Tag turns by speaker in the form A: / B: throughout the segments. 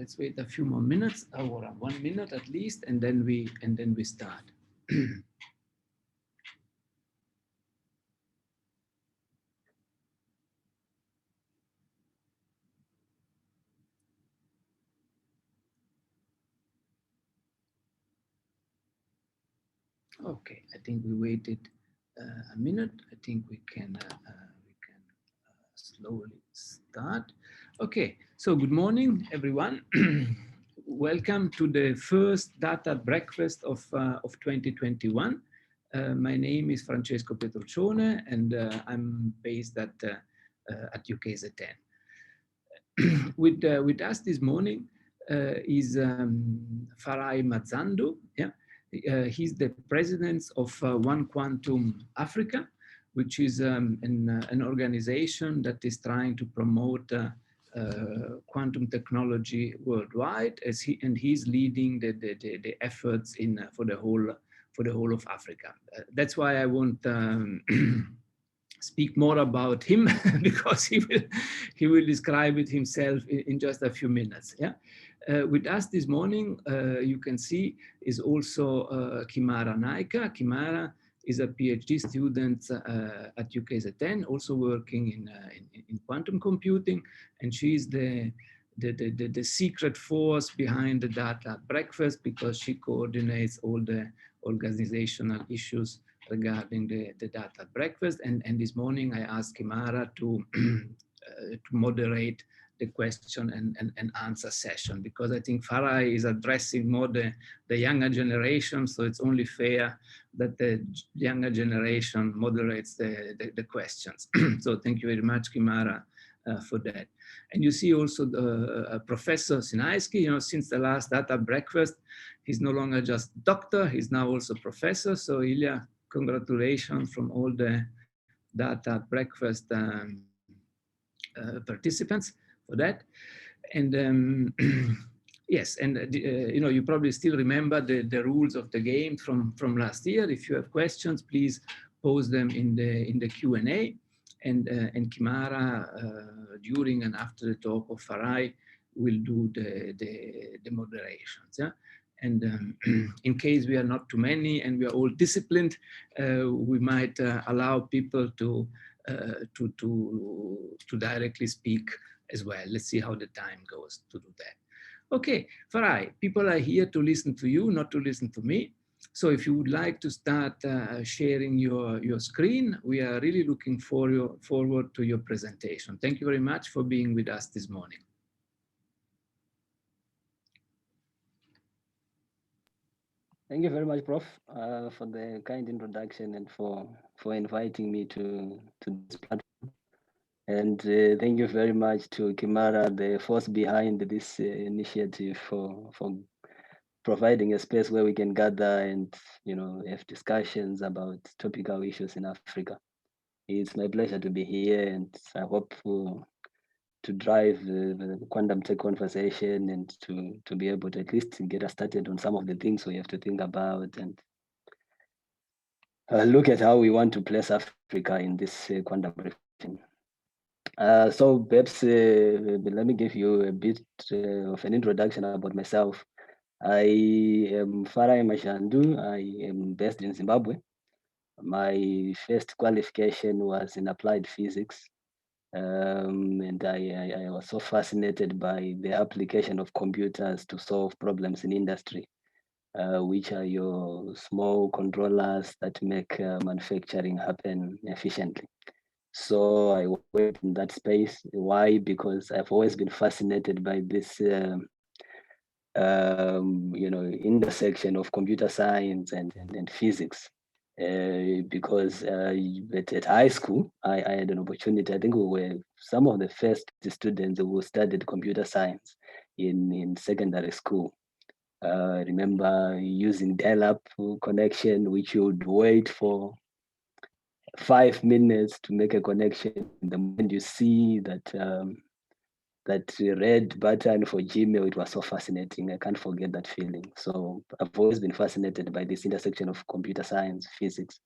A: let's wait a few more minutes, or 1 minute at least, and then we start. Okay, I think we waited a minute. I think we can slowly start. Okay, so good morning, everyone. Welcome to the first data breakfast of 2021. My name is Francesco Petroccione, and I'm based at UKZN. With us this morning is Farai Mazhandu. Yeah. He's the president of OneQuantum Africa, which is an organization that is trying to promote quantum technology worldwide, he's leading the efforts for the whole of Africa. That's why I won't speak more about him because he will describe it himself in just a few minutes. Yeah. With us this morning, you can see, is also Kimara Naika. Kimara is a PhD student at UKZN, also working in quantum computing, and she's the secret force behind the data breakfast because she coordinates all the organizational issues regarding the data breakfast. And this morning I asked Kimara to moderate the question and answer session, because I think Farai is addressing more the younger generation, so it's only fair that the younger generation moderates the questions. So thank you very much, Kimara, for that. And you see also Professor Sinaisky, since the last data breakfast, he's no longer just doctor, he's now also professor. So Ilya, congratulations from all the data breakfast participants for that. And yes, and you probably still remember the rules of the game from last year. If you have questions, please pose them in the Q&A, and Kimara during and after the talk of Farai will do the moderations. Yeah. And in case we are not too many and we are all disciplined, we might allow people to directly speak as well. Let's see how the time goes to do that. Okay, Farai, people are here to listen to you, not to listen to me. So if you would like to start sharing your screen, we are really looking forward to your presentation. Thank you very much for being with us this morning.
B: Thank you very much, Prof, for the kind introduction and for inviting me to this platform. And thank you very much to Kimara, the force behind this initiative, for providing a space where we can gather and have discussions about topical issues in Africa. It's my pleasure to be here, and I hope to drive the quantum tech conversation and to be able to at least get us started on some of the things we have to think about and look at how we want to place Africa in this quantum revolution. So perhaps let me give you a bit of an introduction about myself. I am Farai Mazhandu. I am based in Zimbabwe. My first qualification was in applied physics. And I was so fascinated by the application of computers to solve problems in industry, which are your small controllers that make manufacturing happen efficiently. So I worked in that space. Why? Because I've always been fascinated by this, intersection of computer science and physics. Because at high school, I had an opportunity. I think we were some of the first students who studied computer science in secondary school. I remember using dial-up connection, which you would wait for 5 minutes to make a connection. The moment you see that red button for Gmail, it was so fascinating. I can't forget that feeling. So I've always been fascinated by this intersection of computer science, physics,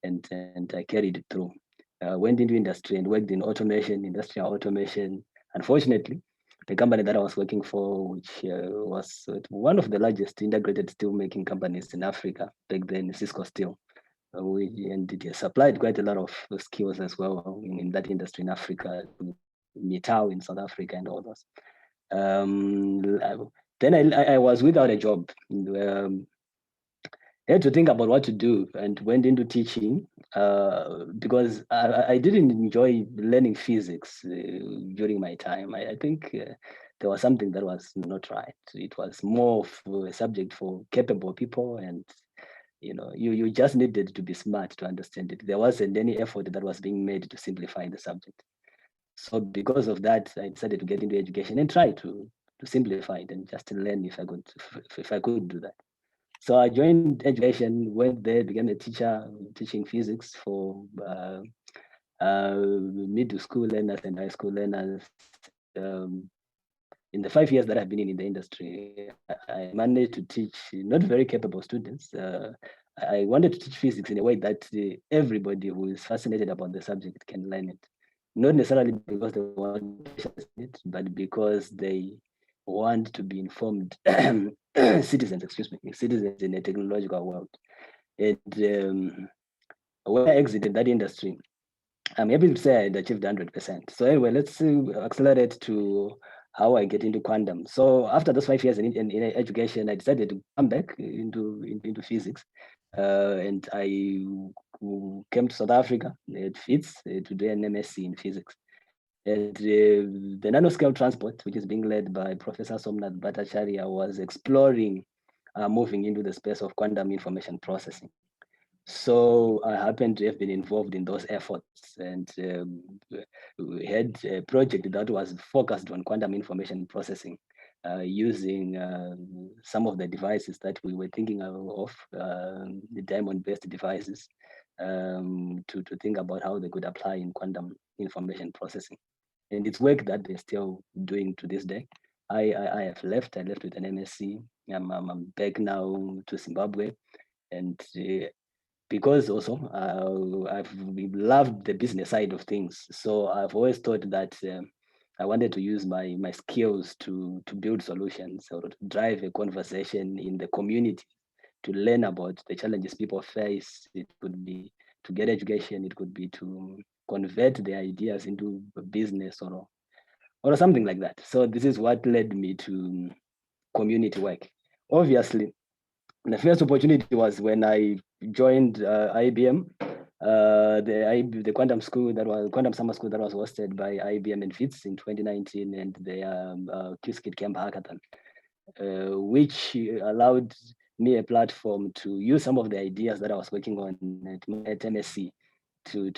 B: and I carried it through. Went into industry and worked in automation, industrial automation. Unfortunately, the company that I was working for, which was one of the largest integrated steel making companies in Africa back then, Cisco Steel. And it supplied quite a lot of skills as well in that industry in Africa, Metal in South Africa and all those. Then I was without a job. I had to think about what to do and went into teaching because I didn't enjoy learning physics during my time. I think there was something that was not right. It was more of a subject for capable people, and you just needed to be smart to understand it. There wasn't any effort that was being made to simplify the subject. So because of that, I decided to get into education and try to simplify it and just learn if I could do that. So I joined education, went there, became a teacher, teaching physics for middle school learners and high school learners. In the 5 years that I've been in the industry, I managed to teach not very capable students. I wanted to teach physics in a way that everybody who is fascinated about the subject can learn it. Not necessarily because they want to it, but because they want to be informed citizens in a technological world. And when I exited that industry, I'm happy to say I achieved 100%. So anyway, let's accelerate to how I get into quantum. So after those 5 years in education, I decided to come back into physics, and I came to South Africa at FITS to do an MSc in physics. And the nanoscale transport, which is being led by Professor Somnath Bhattacharya, was exploring moving into the space of quantum information processing. So I happened to have been involved in those efforts, and we had a project that was focused on quantum information processing using some of the devices that we were thinking of, the diamond-based devices, to think about how they could apply in quantum information processing. And it's work that they're still doing to this day. I have left. I left with an MSc. I'm back now to Zimbabwe, and because also I've loved the business side of things. So I've always thought that I wanted to use my skills to build solutions or to drive a conversation in the community, to learn about the challenges people face. It could be to get education, it could be to convert their ideas into a business or something like that. So this is what led me to community work. Obviously, the first opportunity was when I joined IBM, the quantum summer school that was hosted by IBM and FITS in 2019, and the QSKIT Camp Hackathon, which allowed me a platform to use some of the ideas that I was working on at MSc to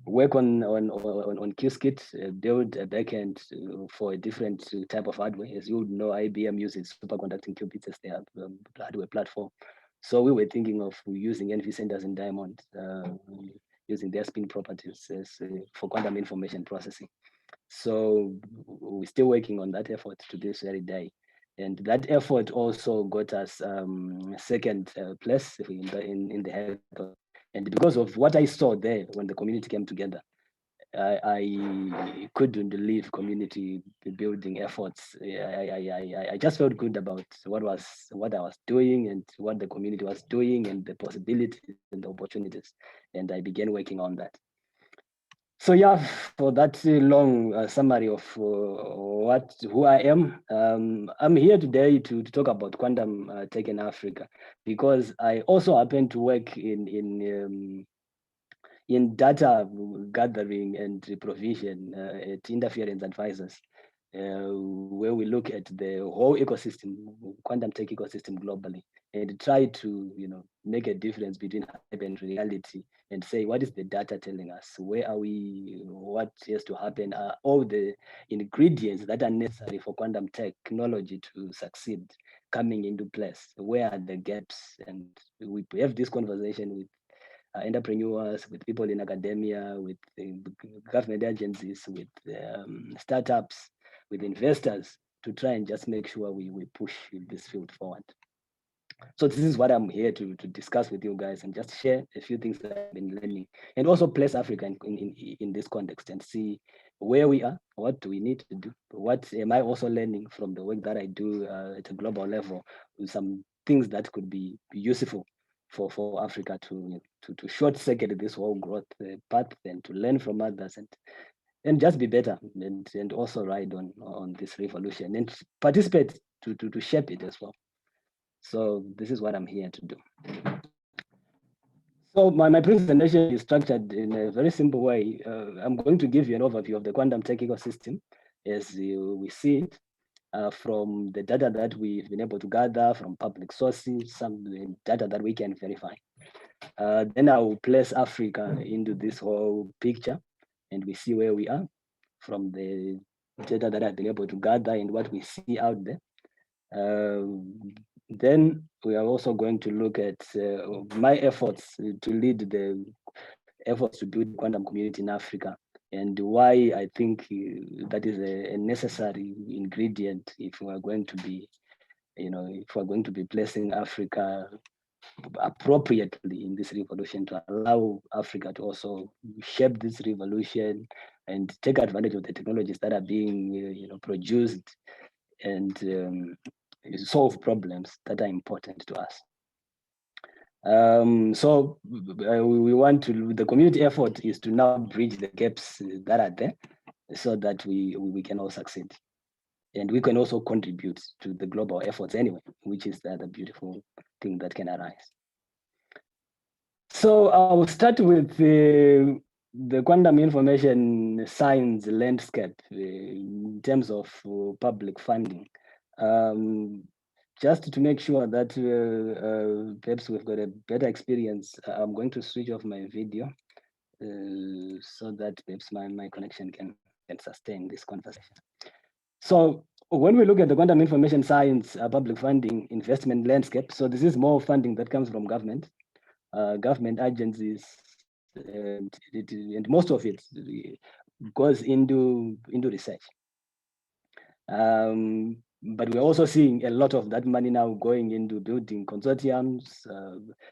B: work on QSKIT, build a backend for a different type of hardware. As you would know, IBM uses superconducting qubits as their hardware platform. So we were thinking of using NV centers in Diamond, using their spin properties for quantum information processing. So we're still working on that effort to this very day. And that effort also got us second place in the hackathon. And because of what I saw there when the community came together, I couldn't leave community building efforts. I just felt good about what I was doing and what the community was doing and the possibilities and the opportunities. And I began working on that. So yeah, for that long summary of who I am, I'm here today to talk about quantum tech in Africa, because I also happen to work in data gathering and provision at Interference Advisors, where we look at the whole ecosystem, quantum tech ecosystem globally, and try to make a difference between hype and reality, and say, what is the data telling us? Where are we? What has to happen? Are all the ingredients that are necessary for quantum technology to succeed coming into place? Where are the gaps? And we have this conversation with entrepreneurs, with people in academia, with government agencies, with startups, with investors, to try and just make sure we push this field forward. So this is what I'm here to discuss with you guys, and just share a few things that I've been learning, and also place Africa in this context and see where we are, what do we need to do, what am I also learning from the work that I do at a global level, with some things that could be useful for Africa to short circuit this whole growth path, and to learn from others, and just be better, and also ride on this revolution and participate to shape it as well. So this is what I'm here to do. So my presentation is structured in a very simple way. I'm going to give you an overview of the quantum tech ecosystem as we see it from the data that we've been able to gather from public sources, some data that we can verify. Then I will place Africa into this whole picture, and we see where we are from the data that I've been able to gather and what we see out there. Then we are also going to look at my efforts to lead the efforts to build quantum community in Africa, and why I think that is a necessary ingredient if we are going to be, if we're going to be placing Africa appropriately in this revolution, to allow Africa to also shape this revolution and take advantage of the technologies that are being produced, and solve problems that are important to us. So we want to, the community effort is to now bridge the gaps that are there, so that we can all succeed. And we can also contribute to the global efforts anyway, which is the other beautiful thing that can arise. So I'll start with the quantum information science landscape in terms of public funding. Just to make sure that perhaps we've got a better experience, I'm going to switch off my video so that perhaps my connection can sustain this conversation. So when we look at the quantum information science public funding investment landscape, so this is more funding that comes from government agencies, and most of it goes into research. But we're also seeing a lot of that money now going into building consortiums,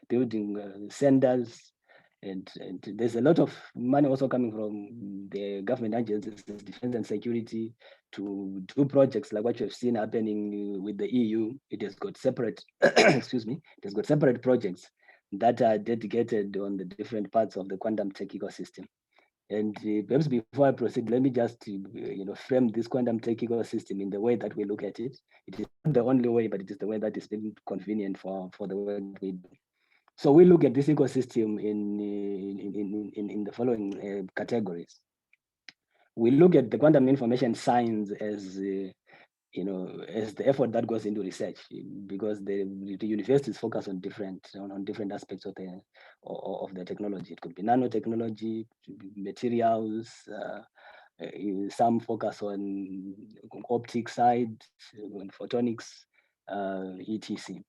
B: building centers, and there's a lot of money also coming from the government agencies, defense and security, to do projects like what you've seen happening with the EU. It has got separate, excuse me, it has got separate projects that are dedicated on the different parts of the quantum tech ecosystem. And perhaps before I proceed, let me just frame this quantum tech ecosystem in the way that we look at it. It is not the only way, but it is the way that is been convenient for the work we do. So we look at this ecosystem in the following categories. We look at the quantum information science as as the effort that goes into research, because the universities focus on different aspects of the technology. It could be nanotechnology, materials, some focus on optic side, on photonics, etc.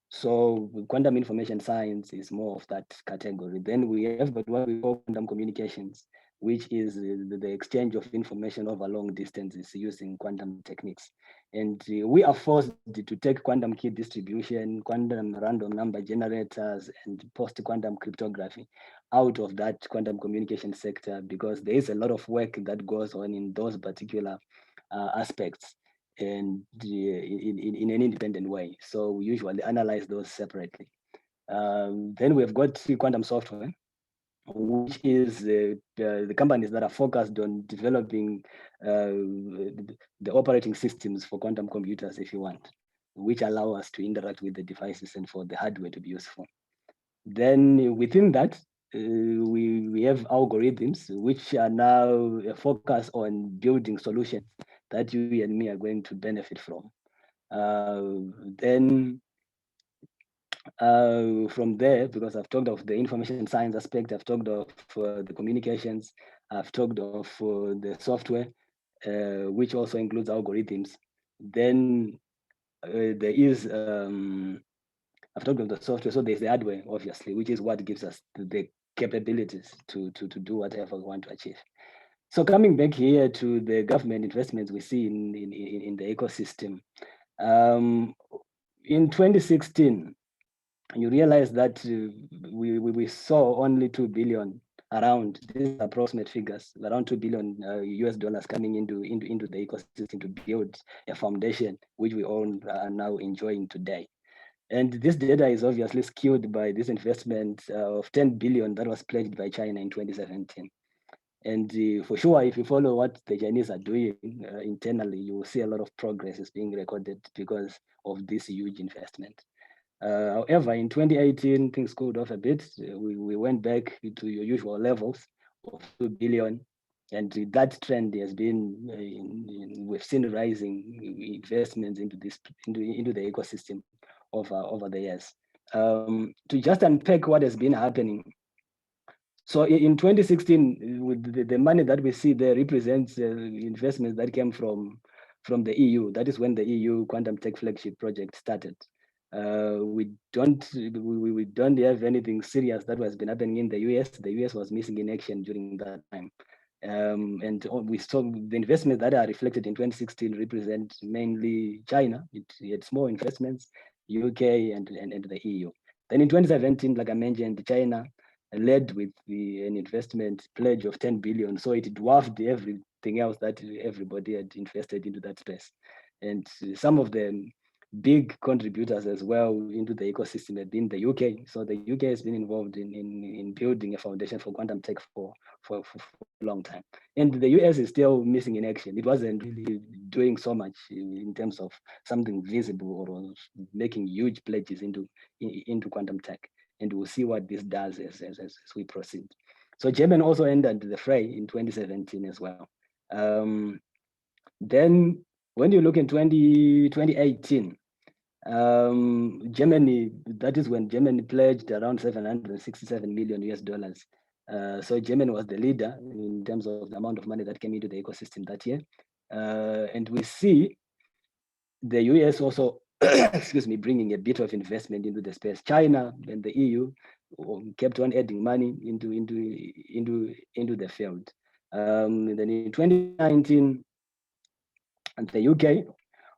B: So quantum information science is more of that category. Then we have got what we call quantum communications, which is the exchange of information over long distances using quantum techniques. And we are forced to take quantum key distribution, quantum random number generators, and post-quantum cryptography out of that quantum communication sector, because there is a lot of work that goes on in those particular aspects, and in an independent way. So we usually analyze those separately. Then we've got quantum software, which is the companies that are focused on developing the operating systems for quantum computers, if you want, which allow us to interact with the devices and for the hardware to be useful. Then within that, we have algorithms, which are now focused on building solutions that you and me are going to benefit from. Then from there, because I've talked of the information science aspect, I've talked of the communications, I've talked of the software, which also includes algorithms. Then there is, I've talked of the software, so there's the hardware, obviously, which is what gives us the capabilities to do whatever we want to achieve. So coming back here to the government investments we see in the ecosystem, in 2016, you realize that we saw only 2 billion around, these approximate figures, around $2 billion US dollars coming into the ecosystem to build a foundation, which we all are now enjoying today. And this data is obviously skewed by this investment of 10 billion that was pledged by China in 2017. And for sure, if you follow what the Chinese are doing internally, you will see a lot of progress is being recorded because of this huge investment. However, in 2018, things cooled off a bit. We went back to your usual levels of 2 billion. And that trend has been, we've seen rising investments into the ecosystem over the years. To just unpack what has been happening. So in 2016, with the money that we see there represents investments that came from the EU. That is when the EU Quantum Tech Flagship project started. We don't have anything serious that has been happening in the US. The US was missing in action during that time. And we saw the investments that are reflected in 2016 represent mainly China. It had small investments, UK and the EU. Then in 2017, like I mentioned, China led with an investment pledge of 10 billion. So it dwarfed everything else that everybody had invested into that space. And some of the big contributors as well into the ecosystem have been the UK. So the UK has been involved in building a foundation for quantum tech for a long time. And the US is still missing in action. It wasn't really doing so much in terms of something visible or making huge pledges into quantum tech. And we'll see what this does as we proceed. So Germany also entered the fray in 2017 as well. Then when you look in 2018, Germany, that is when Germany pledged around 767 million US dollars. So Germany was the leader in terms of the amount of money that came into the ecosystem that year. And we see the US also, excuse me, bringing a bit of investment into the space. China and the EU kept on adding money into the field. And then in 2019, and the UK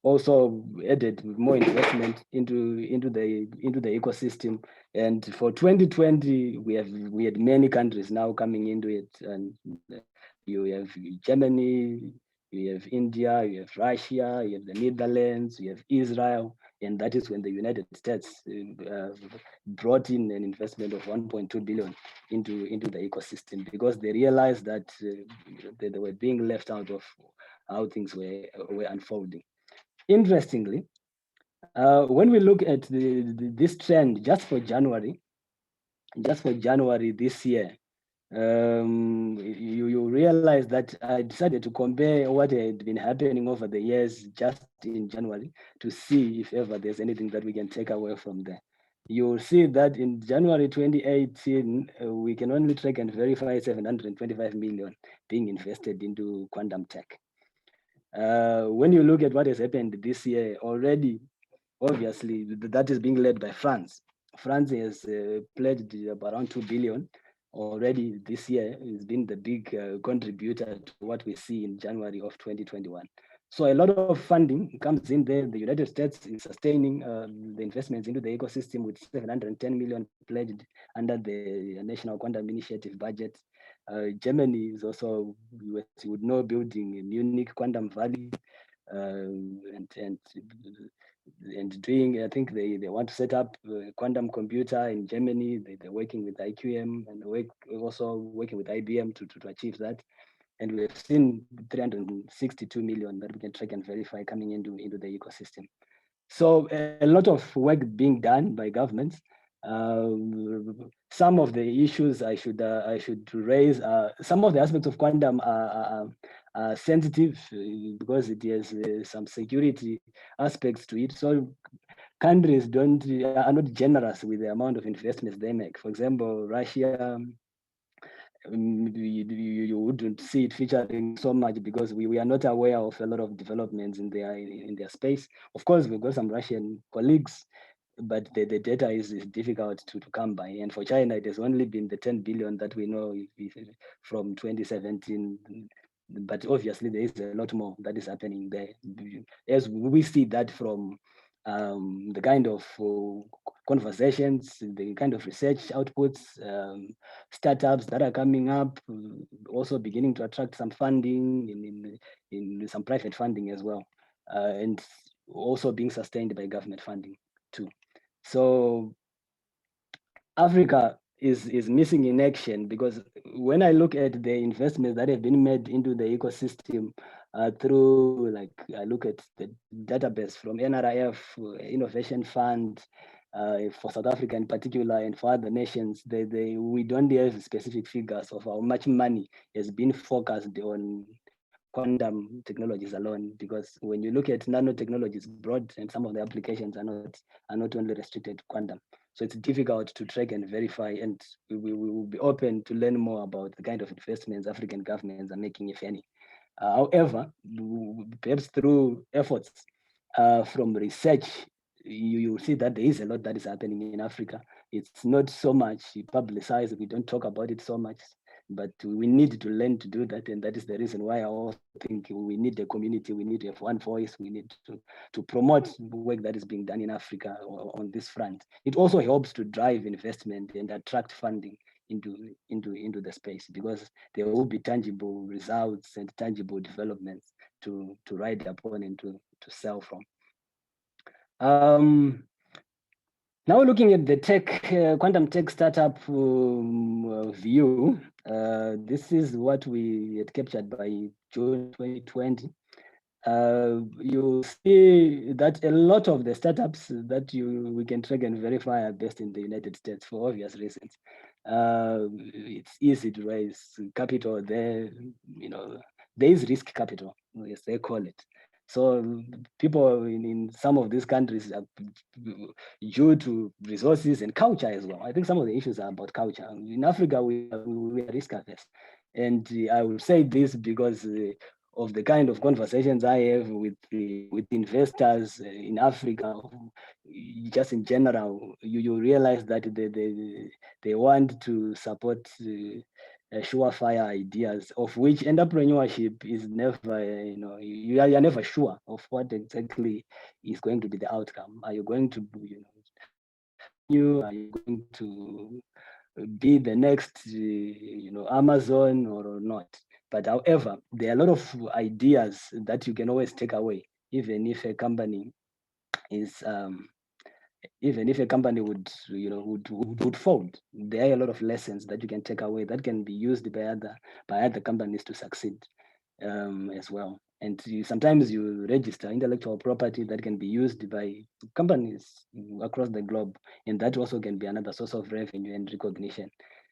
B: also added more investment into the ecosystem. And for 2020, we had many countries now coming into it, and you have Germany, you have India, you have Russia, you have the Netherlands, you have Israel, and that is when the United States brought in an investment of 1.2 billion into the ecosystem because they realized that they were being left out of how things were unfolding. Interestingly, when we look at this trend just for January this year, you realize that I decided to compare what had been happening over the years just in January to see if ever there's anything that we can take away from there. You'll see that in January 2018, we can only track and verify 725 million being invested into quantum tech. When you look at what has happened this year already, obviously that is being led by France. France has pledged around 2 billion already this year. It's been the big contributor to what we see in January of 2021. So a lot of funding comes in there. The United States is sustaining the investments into the ecosystem with 710 million pledged under the National Quantum Initiative budget. Germany is also, you would know, building a Munich Quantum Valley and doing, I think they want to set up a quantum computer in Germany. They're working with IQM and also working with IBM to achieve that. And we have seen 362 million that we can track and verify coming into the ecosystem. So a lot of work being done by governments. Some of the issues I should raise, some of the aspects of quantum are sensitive because it has some security aspects to it. So countries are not generous with the amount of investments they make. For example, Russia, you wouldn't see it featuring so much because we are not aware of a lot of developments in their space. Of course, we've got some Russian colleagues, but the data is difficult to come by. And for China, it has only been the 10 billion that we know from 2017. But obviously, there is a lot more that is happening there. As we see that from the kind of conversations, the kind of research outputs, startups that are coming up, also beginning to attract some funding in some private funding as well, and also being sustained by government funding too. So Africa is missing in action, because when I look at the investments that have been made into the ecosystem through, like, I look at the database from NRIF, Innovation Fund, for South Africa in particular, and for other nations, we don't have specific figures of how much money has been focused on quantum technologies alone, because when you look at nanotechnologies broad, and some of the applications are not only restricted to quantum. So it's difficult to track and verify, and we will be open to learn more about the kind of investments African governments are making, if any. However, perhaps through efforts from research, you see that there is a lot that is happening in Africa. It's not so much publicized, we don't talk about it so much, but we need to learn to do that, and that is the reason why I also think we need a community, we need to have one voice, we need to promote work that is being done in Africa on this front. It also helps to drive investment and attract funding into the space, because there will be tangible results and tangible developments to ride upon and to sell from. Now looking at the quantum tech startup view, this is what we had captured by June 2020. You see that a lot of the startups that we can track and verify are based in the United States for obvious reasons. It's easy to raise capital there, there is risk capital, as they call it. So people in some of these countries are due to resources and culture as well. I think some of the issues are about culture. In Africa, we are risk averse. And I will say this because of the kind of conversations I have with investors in Africa, just in general, you realize that they want to support surefire ideas, of which entrepreneurship is never, you're never sure of what exactly is going to be the outcome. Are you going to, are you going to be the next, Amazon or not? But however, there are a lot of ideas that you can always take away, even if a company is even if a company would fold. There are a lot of lessons that you can take away that can be used by other companies to succeed as well. And sometimes you register intellectual property that can be used by companies across the globe, and that also can be another source of revenue and recognition.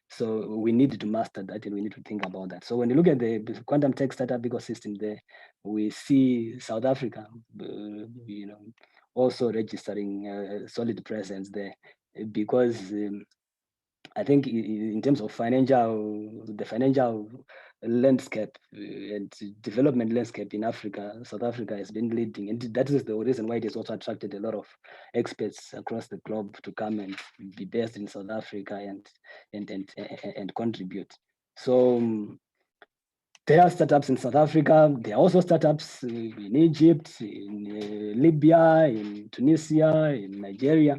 B: So we need to master that, and we need to think about that. So when you look at the quantum tech startup ecosystem there, we see South Africa, also registering a solid presence there, because I think in terms of the financial landscape and development landscape in Africa, South Africa has been leading, and that is the reason why it has also attracted a lot of experts across the globe to come and be based in South Africa and contribute. So there are startups in South Africa. There are also startups in Egypt, in Libya, in Tunisia, in Nigeria,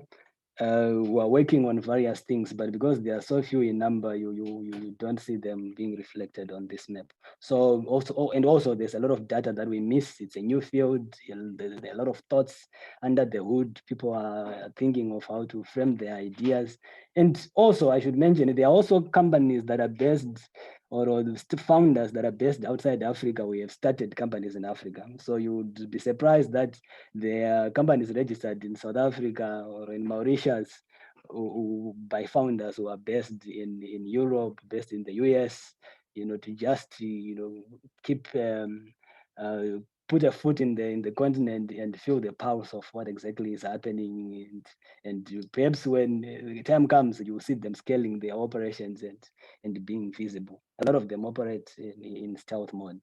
B: who are working on various things, but because they are so few in number, you don't see them being reflected on this map. So also there's a lot of data that we miss. It's a new field. There are a lot of thoughts under the hood. People are thinking of how to frame their ideas. And also, I should mention, there are also companies that are based, or founders that are based outside Africa. We have started companies in Africa. So you would be surprised that there are companies registered in South Africa or in Mauritius by founders who are based in Europe, based in the US, to just, keep, put a foot in the continent and feel the pulse of what exactly is happening. And perhaps when the time comes, you will see them scaling their operations and being visible. A lot of them operate in stealth mode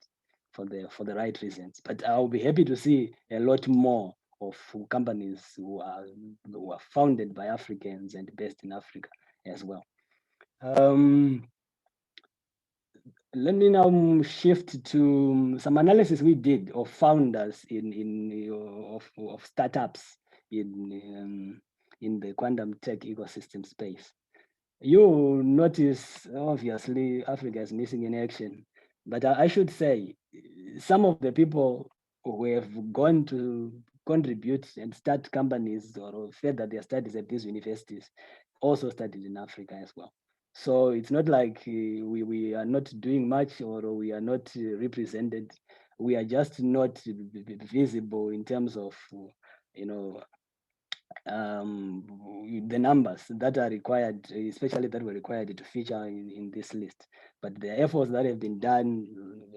B: for the right reasons. But I'll be happy to see a lot more of companies who are founded by Africans and based in Africa as well. Let me now shift to some analysis we did of founders of startups in the quantum tech ecosystem space. You notice, obviously, Africa is missing in action. But I should say, some of the people who have gone to contribute and start companies or further their studies at these universities also studied in Africa as well. So it's not like we are not doing much or we are not represented. We are just not visible in terms of, you know, the numbers that are required, especially that were required to feature in this list. But the efforts that have been done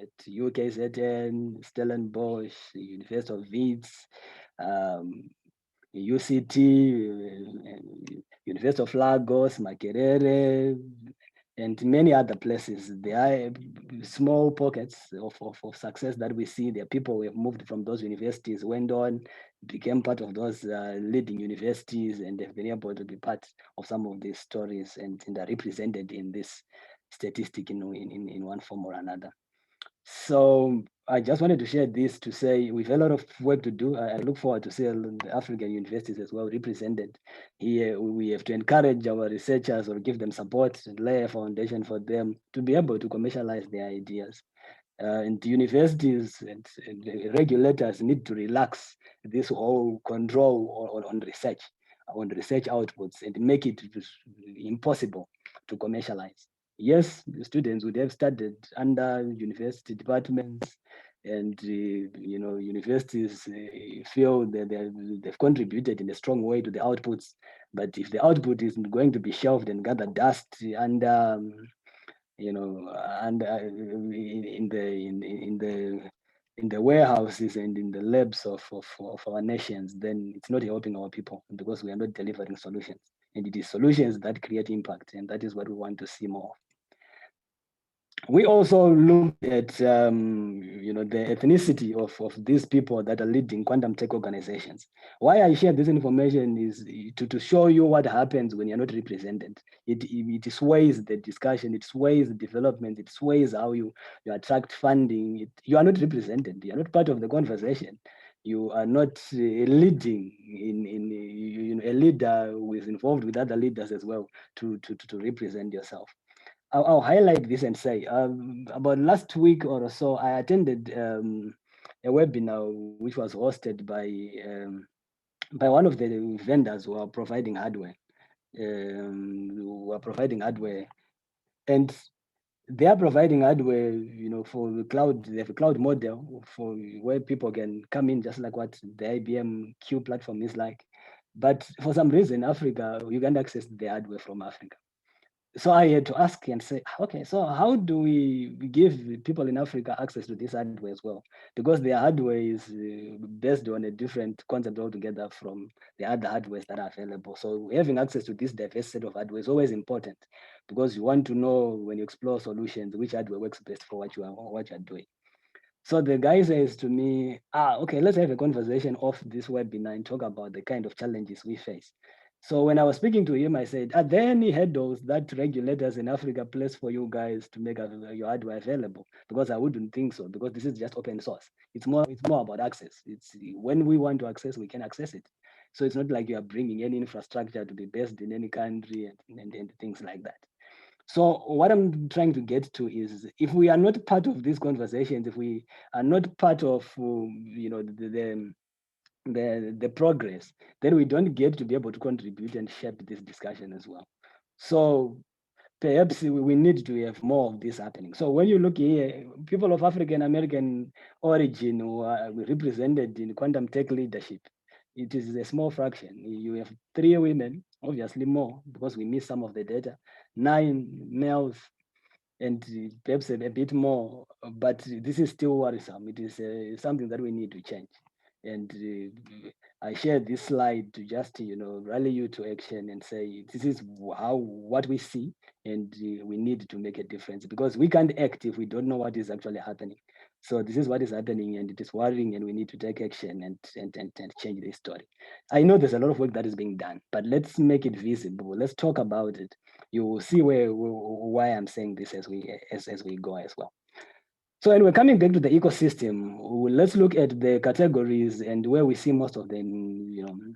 B: at UKZN, Stellenbosch, University of Leeds, UCT, University of Lagos, Makerere, and many other places. There are small pockets of success that we see. There are people who have moved from those universities, went on, became part of those leading universities, and they've been able to be part of some of these stories and are represented in this statistic in one form or another. So I just wanted to share this to say we have a lot of work to do. I look forward to seeing the African universities as well represented here. We have to encourage our researchers or give them support and lay a foundation for them to be able to commercialize their ideas. And universities and regulators need to relax this whole control on research outputs and make it impossible to commercialize. Yes, the students would have studied under university departments, and universities feel that they've contributed in a strong way to the outputs. But if the output is going to be shelved and gather dust under and in the warehouses and in the labs of our nations, then it's not helping our people because we are not delivering solutions. And it is solutions that create impact, and that is what we want to see more. We also looked at the ethnicity of these people that are leading quantum tech organizations. Why I share this information is to show you what happens when you're not represented. It sways the discussion, it sways the development, it sways how you attract funding. You are not represented, you're not part of the conversation. You are not leading in a leader who is involved with other leaders as well to represent yourself. I'll highlight this and say, about last week or so, I attended a webinar which was hosted by one of the vendors who are providing hardware. And they are providing hardware, for the cloud. They have a cloud model for where people can come in, just like what the IBM Q platform is like. But for some reason, Africa, you can't access the hardware from Africa. So I had to ask and say, okay, so how do we give people in Africa access to this hardware as well? Because their hardware is based on a different concept altogether from the other hardwares that are available. So having access to this diverse set of hardware is always important because you want to know when you explore solutions, which hardware works best for what you are doing. So the guy says to me, okay, let's have a conversation off this webinar and talk about the kind of challenges we face. So when I was speaking to him, I said, are there any hurdles that regulators in Africa place for you guys to make your hardware available? Because I wouldn't think so, because this is just open source. It's more about access. It's when we want to access, we can access it. So it's not like you are bringing any infrastructure to be based in any country and things like that. So what I'm trying to get to is, if we are not part of these conversations, if we are not part of the progress, then we don't get to be able to contribute and shape this discussion as well. So perhaps we need to have more of this happening. So when you look here, people of African American origin who are represented in quantum tech leadership, it is a small fraction. You have 3 women, obviously more, because we miss some of the data, 9 males, and perhaps a bit more, but this is still worrisome. It is something that we need to change. And I share this slide to just rally you to action and say this is what we see, and we need to make a difference, because we can't act if we don't know what is actually happening. So this is what is happening, and it is worrying, and we need to take action and change this story. I know there's a lot of work that is being done, but let's make it visible. Let's talk about it. You will see why I'm saying this as we go as well. So anyway, coming back to the ecosystem, let's look at the categories and where we see most of them,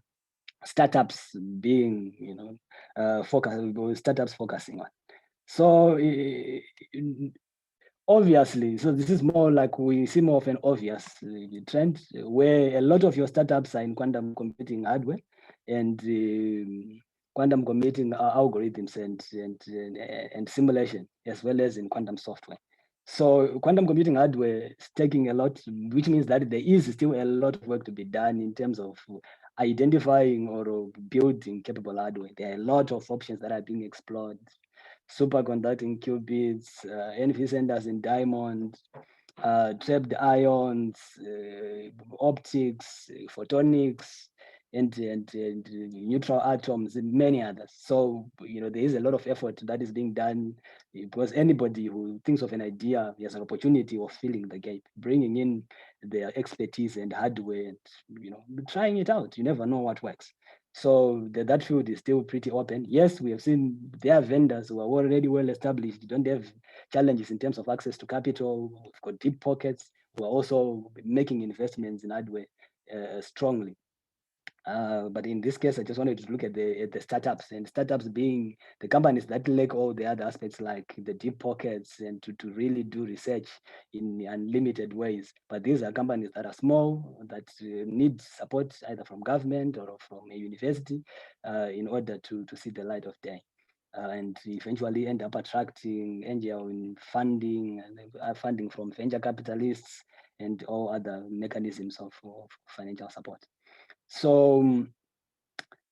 B: startups being, startups focusing on. So obviously, so this is more like we see more of an obvious trend where a lot of your startups are in quantum computing hardware and quantum computing algorithms and simulation, as well as in quantum software. So quantum computing hardware is taking a lot, which means that there is still a lot of work to be done in terms of identifying or building capable hardware. There are a lot of options that are being explored. Superconducting qubits, NV centers in diamond, trapped ions, optics, photonics, and neutral atoms, and many others. So, there is a lot of effort that is being done because anybody who thinks of an idea has an opportunity of filling the gap, bringing in their expertise and hardware, and trying it out. You never know what works. So that field is still pretty open. Yes, we have seen there are vendors who are already well established. You don't have challenges in terms of access to capital. We've got deep pockets who are also making investments in hardware strongly. But in this case, I just wanted to look at the startups, and startups being the companies that lack all the other aspects like the deep pockets and to really do research in unlimited ways. But these are companies that are small, that need support either from government or from a university in order to see the light of day. And eventually end up attracting angel funding and funding from venture capitalists and all other mechanisms of financial support. So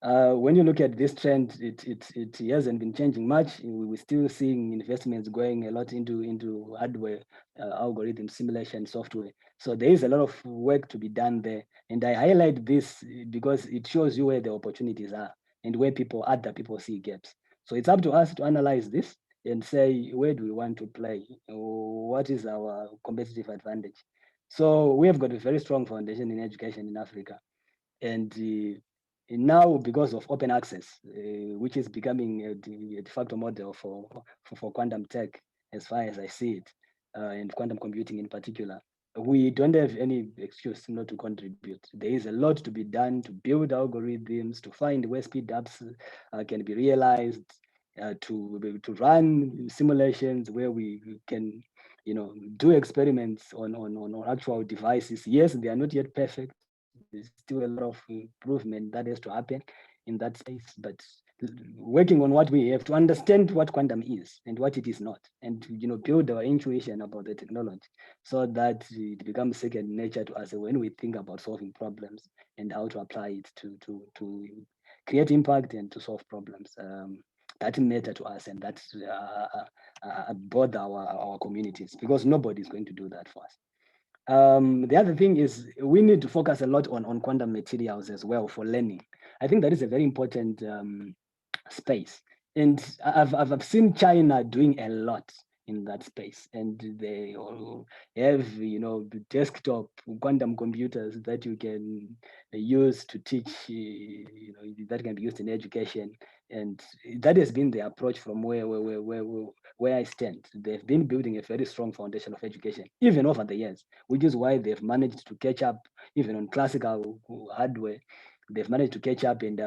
B: when you look at this trend, it hasn't been changing much. We're still seeing investments going a lot into hardware, algorithm simulation software. So there is a lot of work to be done there. And I highlight this because it shows you where the opportunities are and where other people see gaps. So it's up to us to analyze this and say, where do we want to play? What is our competitive advantage? So we have got a very strong foundation in education in Africa. And now, because of open access, which is becoming a de facto model for quantum tech, as far as I see it, and quantum computing in particular, we don't have any excuse not to contribute. There is a lot to be done to build algorithms, to find where speed ups can be realized, to run simulations where we can, do experiments on actual devices. Yes, they are not yet perfect. There's still a lot of improvement that has to happen in that space, but working on what we have to understand what quantum is and what it is not, and build our intuition about the technology so that it becomes second nature to us when we think about solving problems and how to apply it to create impact and to solve problems that matter to us and that bother our communities, because nobody is going to do that for us. The other thing is we need to focus a lot on quantum materials as well for learning. I think that is a very important space. And I've seen China doing a lot in that space, and they have desktop quantum computers that you can use to teach, that can be used in education, and that has been the approach from where I stand. They've been building a very strong foundation of education even over the years, which is why they've managed to catch up even on classical hardware. They've managed to catch up and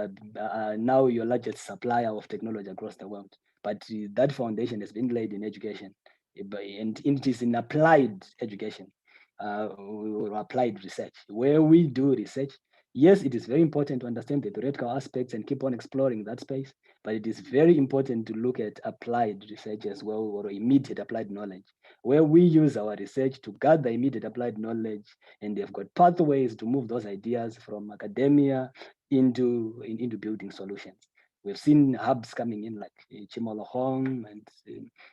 B: now your largest supplier of technology across the world. But that foundation has been laid in education, and it is in applied education or applied research, where we do research. Yes, it is very important to understand the theoretical aspects and keep on exploring that space, but it is very important to look at applied research as well, or immediate applied knowledge, where we use our research to gather immediate applied knowledge, and they've got pathways to move those ideas from academia into building solutions. We've seen hubs coming in like Chimolohong and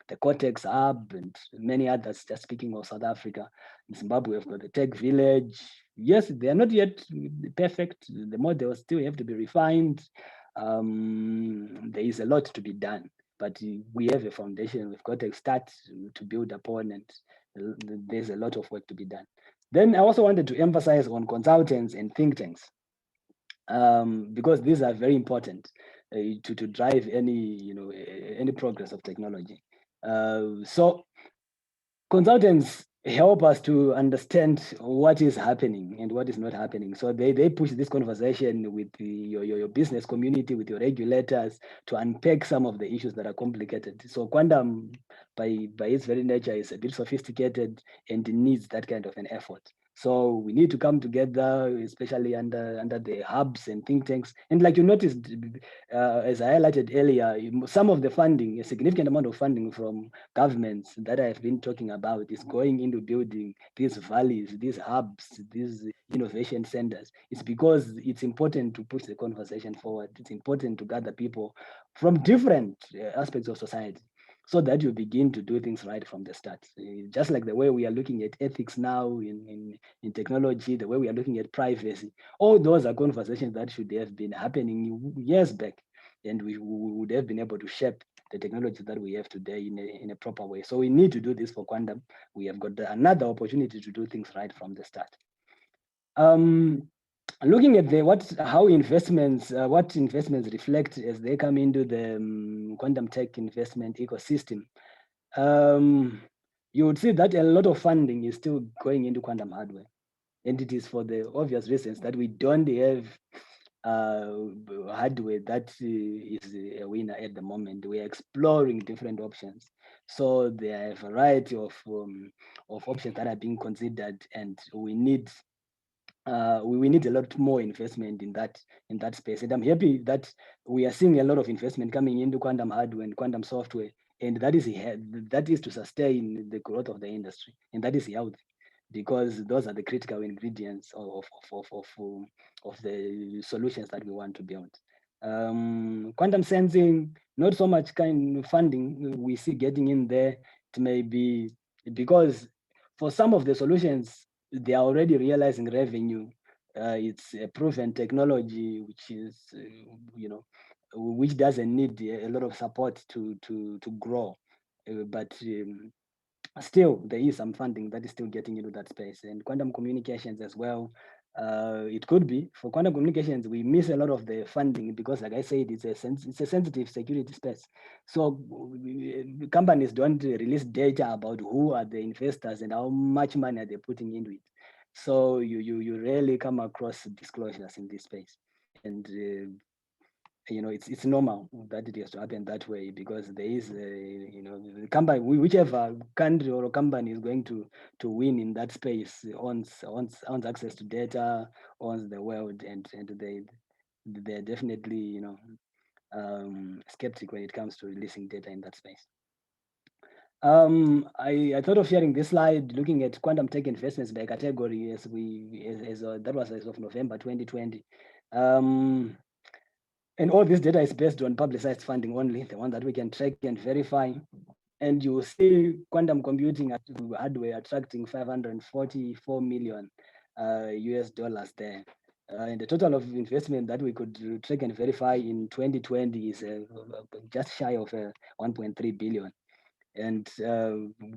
B: the Cortex Hub and many others, just speaking of South Africa. In Zimbabwe, we've got the Tech Village. Yes, they are not yet perfect. The models still have to be refined. There is a lot to be done, but we have a foundation. We've got a start to build upon, and there's a lot of work to be done. Then I also wanted to emphasize on consultants and think tanks, because these are very important to drive any progress of technology. So consultants help us to understand what is happening and what is not happening. So they push this conversation with your business community, with your regulators, to unpack some of the issues that are complicated. So quantum, by its very nature, is a bit sophisticated and needs that kind of an effort. So we need to come together, especially under the hubs and think tanks. And like you noticed, as I highlighted earlier, some of the funding, a significant amount of funding from governments that I've been talking about, is going into building these valleys, these hubs, these innovation centers. It's because it's important to push the conversation forward. It's important to gather people from different aspects of society, so that you begin to do things right from the start. Just like the way we are looking at ethics now in technology, the way we are looking at privacy, all those are conversations that should have been happening years back, and we would have been able to shape the technology that we have today in a proper way. So we need to do this for quantum. We have got another opportunity to do things right from the start. Looking at what investments reflect as they come into the quantum tech investment ecosystem, you would see that a lot of funding is still going into quantum hardware, and it is for the obvious reasons that we don't have hardware that is a winner at the moment. We are exploring different options, so there are a variety of options that are being considered, and we need a lot more investment in that space. And I'm happy that we are seeing a lot of investment coming into quantum hardware and quantum software, and that is to sustain the growth of the industry, and that is healthy, because those are the critical ingredients of the solutions that we want to build. Quantum sensing, not so much kind of funding we see getting in there. It may be because for some of the solutions, they are already realizing revenue. It's a proven technology, which is, which doesn't need a lot of support to grow. But still, there is some funding that is still getting into that space. And quantum communications as well. It could be for quantum communications, we miss a lot of the funding because, like I said, it's a sensitive security space. So companies don't release data about who are the investors and how much money are they putting into it. So you rarely come across disclosures in this space, and it's normal that it has to happen that way, because there is the company, whichever country or company is going to win in that space, owns access to data, owns the world, and they're definitely skeptic when it comes to releasing data in that space. I thought of sharing this slide looking at quantum tech investments by category as that was as of November 2020. And all this data is based on publicized funding only, the one that we can track and verify. And you see quantum computing hardware attracting $544 million US dollars there. And the total of investment that we could track and verify in 2020 is just shy of 1.3 billion. And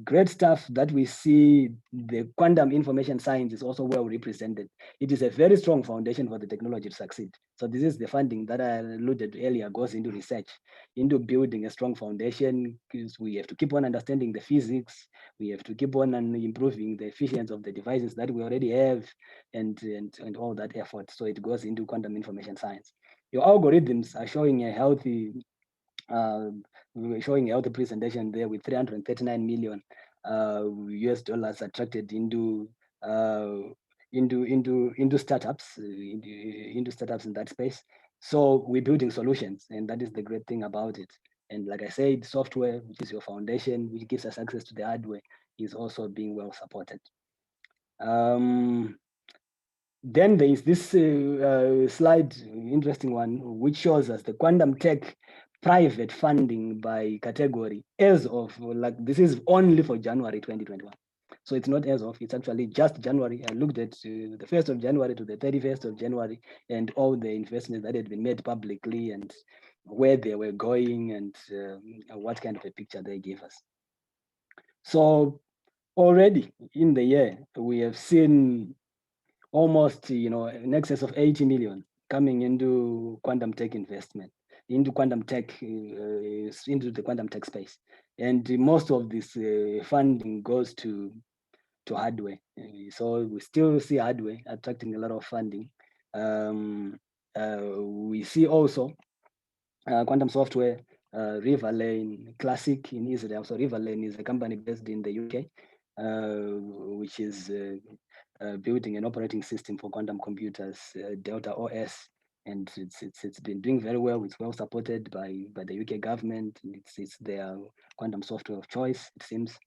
B: great stuff that we see. The quantum information science is also well represented. It is a very strong foundation for the technology to succeed. So this is the funding that I alluded to earlier, goes into research, into building a strong foundation, because we have to keep on understanding the physics. We have to keep on improving the efficiency of the devices that we already have, and all that effort. So it goes into quantum information science. Your algorithms are showing a healthy showing a healthy presentation there with 339 million US dollars attracted into startups, into startups in that space. So we're building solutions, and that is the great thing about it. And like I said, software, which is your foundation, which gives us access to the hardware, is also being well supported. Then there is this slide, interesting one, which shows us the quantum tech private funding by category as of, like, this is only for January 2021. So it's not as of, it's actually just January. I looked at the 1st of January to the 31st of January, and all the investments that had been made publicly, and where they were going, and what kind of a picture they gave us. So already in the year, we have seen almost, in excess of 80 million coming into quantum tech investment, into quantum tech, into the quantum tech space. And most of this funding goes to hardware. So we still see hardware attracting a lot of funding. We see also quantum software, Riverlane Classic in Israel. So Riverlane is a company based in the UK, which is building an operating system for quantum computers, Delta OS, and it's been doing very well. It's well supported by the UK government. It's their quantum software of choice, it seems,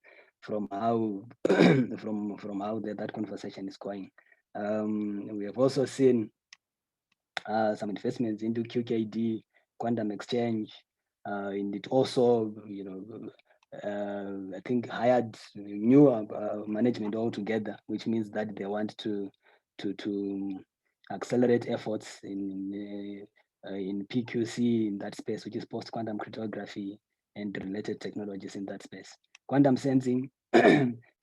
B: from how from how that conversation is going. We have also seen some investments into QKD, quantum exchange, and it also, I think hired new management altogether, which means that they want to accelerate efforts in PQC in that space, which is post quantum cryptography and related technologies in that space. Quantum sensing,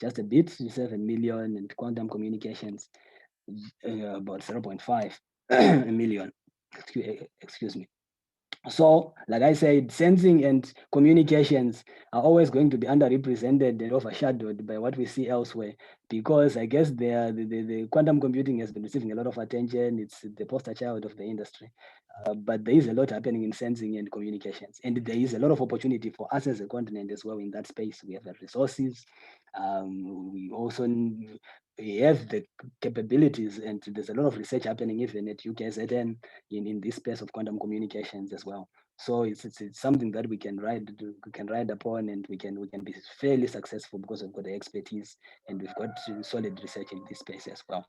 B: just a bit, 7 million, and quantum communications, about 0.5 million. Excuse me. So, like I said, sensing and communications are always going to be underrepresented and overshadowed by what we see elsewhere, because I guess the quantum computing has been receiving a lot of attention. It's the poster child of the industry. But there is a lot happening in sensing and communications. And there is a lot of opportunity for us as a continent as well in that space. We have the resources. We also have the capabilities, and there's a lot of research happening even at UKZN in this space of quantum communications as well. So it's something that we can ride upon, and we can be fairly successful because we've got the expertise and we've got solid research in this space as well.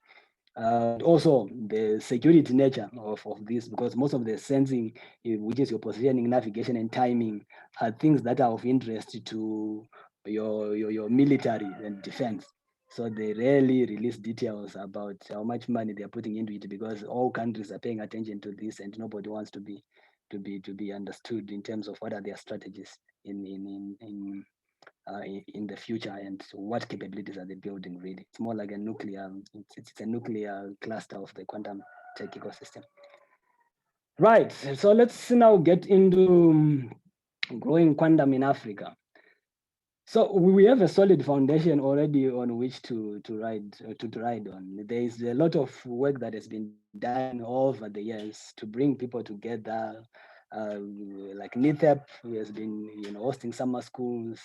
B: Also the security nature of this, because most of the sensing, which is your positioning, navigation, and timing, are things that are of interest to your military and defense. So they rarely release details about how much money they're putting into it, because all countries are paying attention to this, and nobody wants to be understood in terms of what are their strategies in the future, and what capabilities are they building. Really, it's more like a nuclear. It's a nuclear cluster of the quantum tech ecosystem. Right. So let's now get into growing quantum in Africa. So we have a solid foundation already on which to ride on. There is a lot of work that has been done over the years to bring people together. Like NITHEP, who has been hosting summer schools,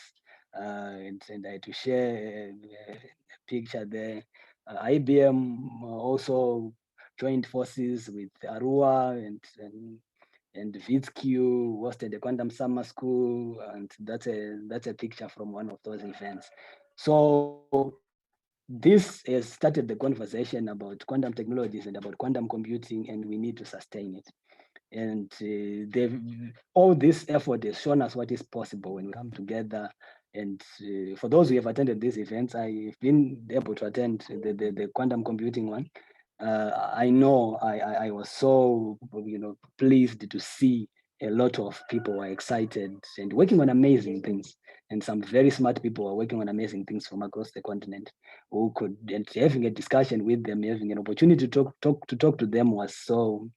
B: and I had to share a picture there. IBM also joined forces with Arua and VITSQ hosted a quantum summer school, and that's a picture from one of those events. So this has started the conversation about quantum technologies and about quantum computing, and we need to sustain it. And all this effort has shown us what is possible when we come together. And for those who have attended these events, I've been able to attend the quantum computing one. I know I was so pleased to see a lot of people were excited and working on amazing things, and some very smart people are working on amazing things from across the continent, who could, and having a discussion with them, having an opportunity to talk to them was so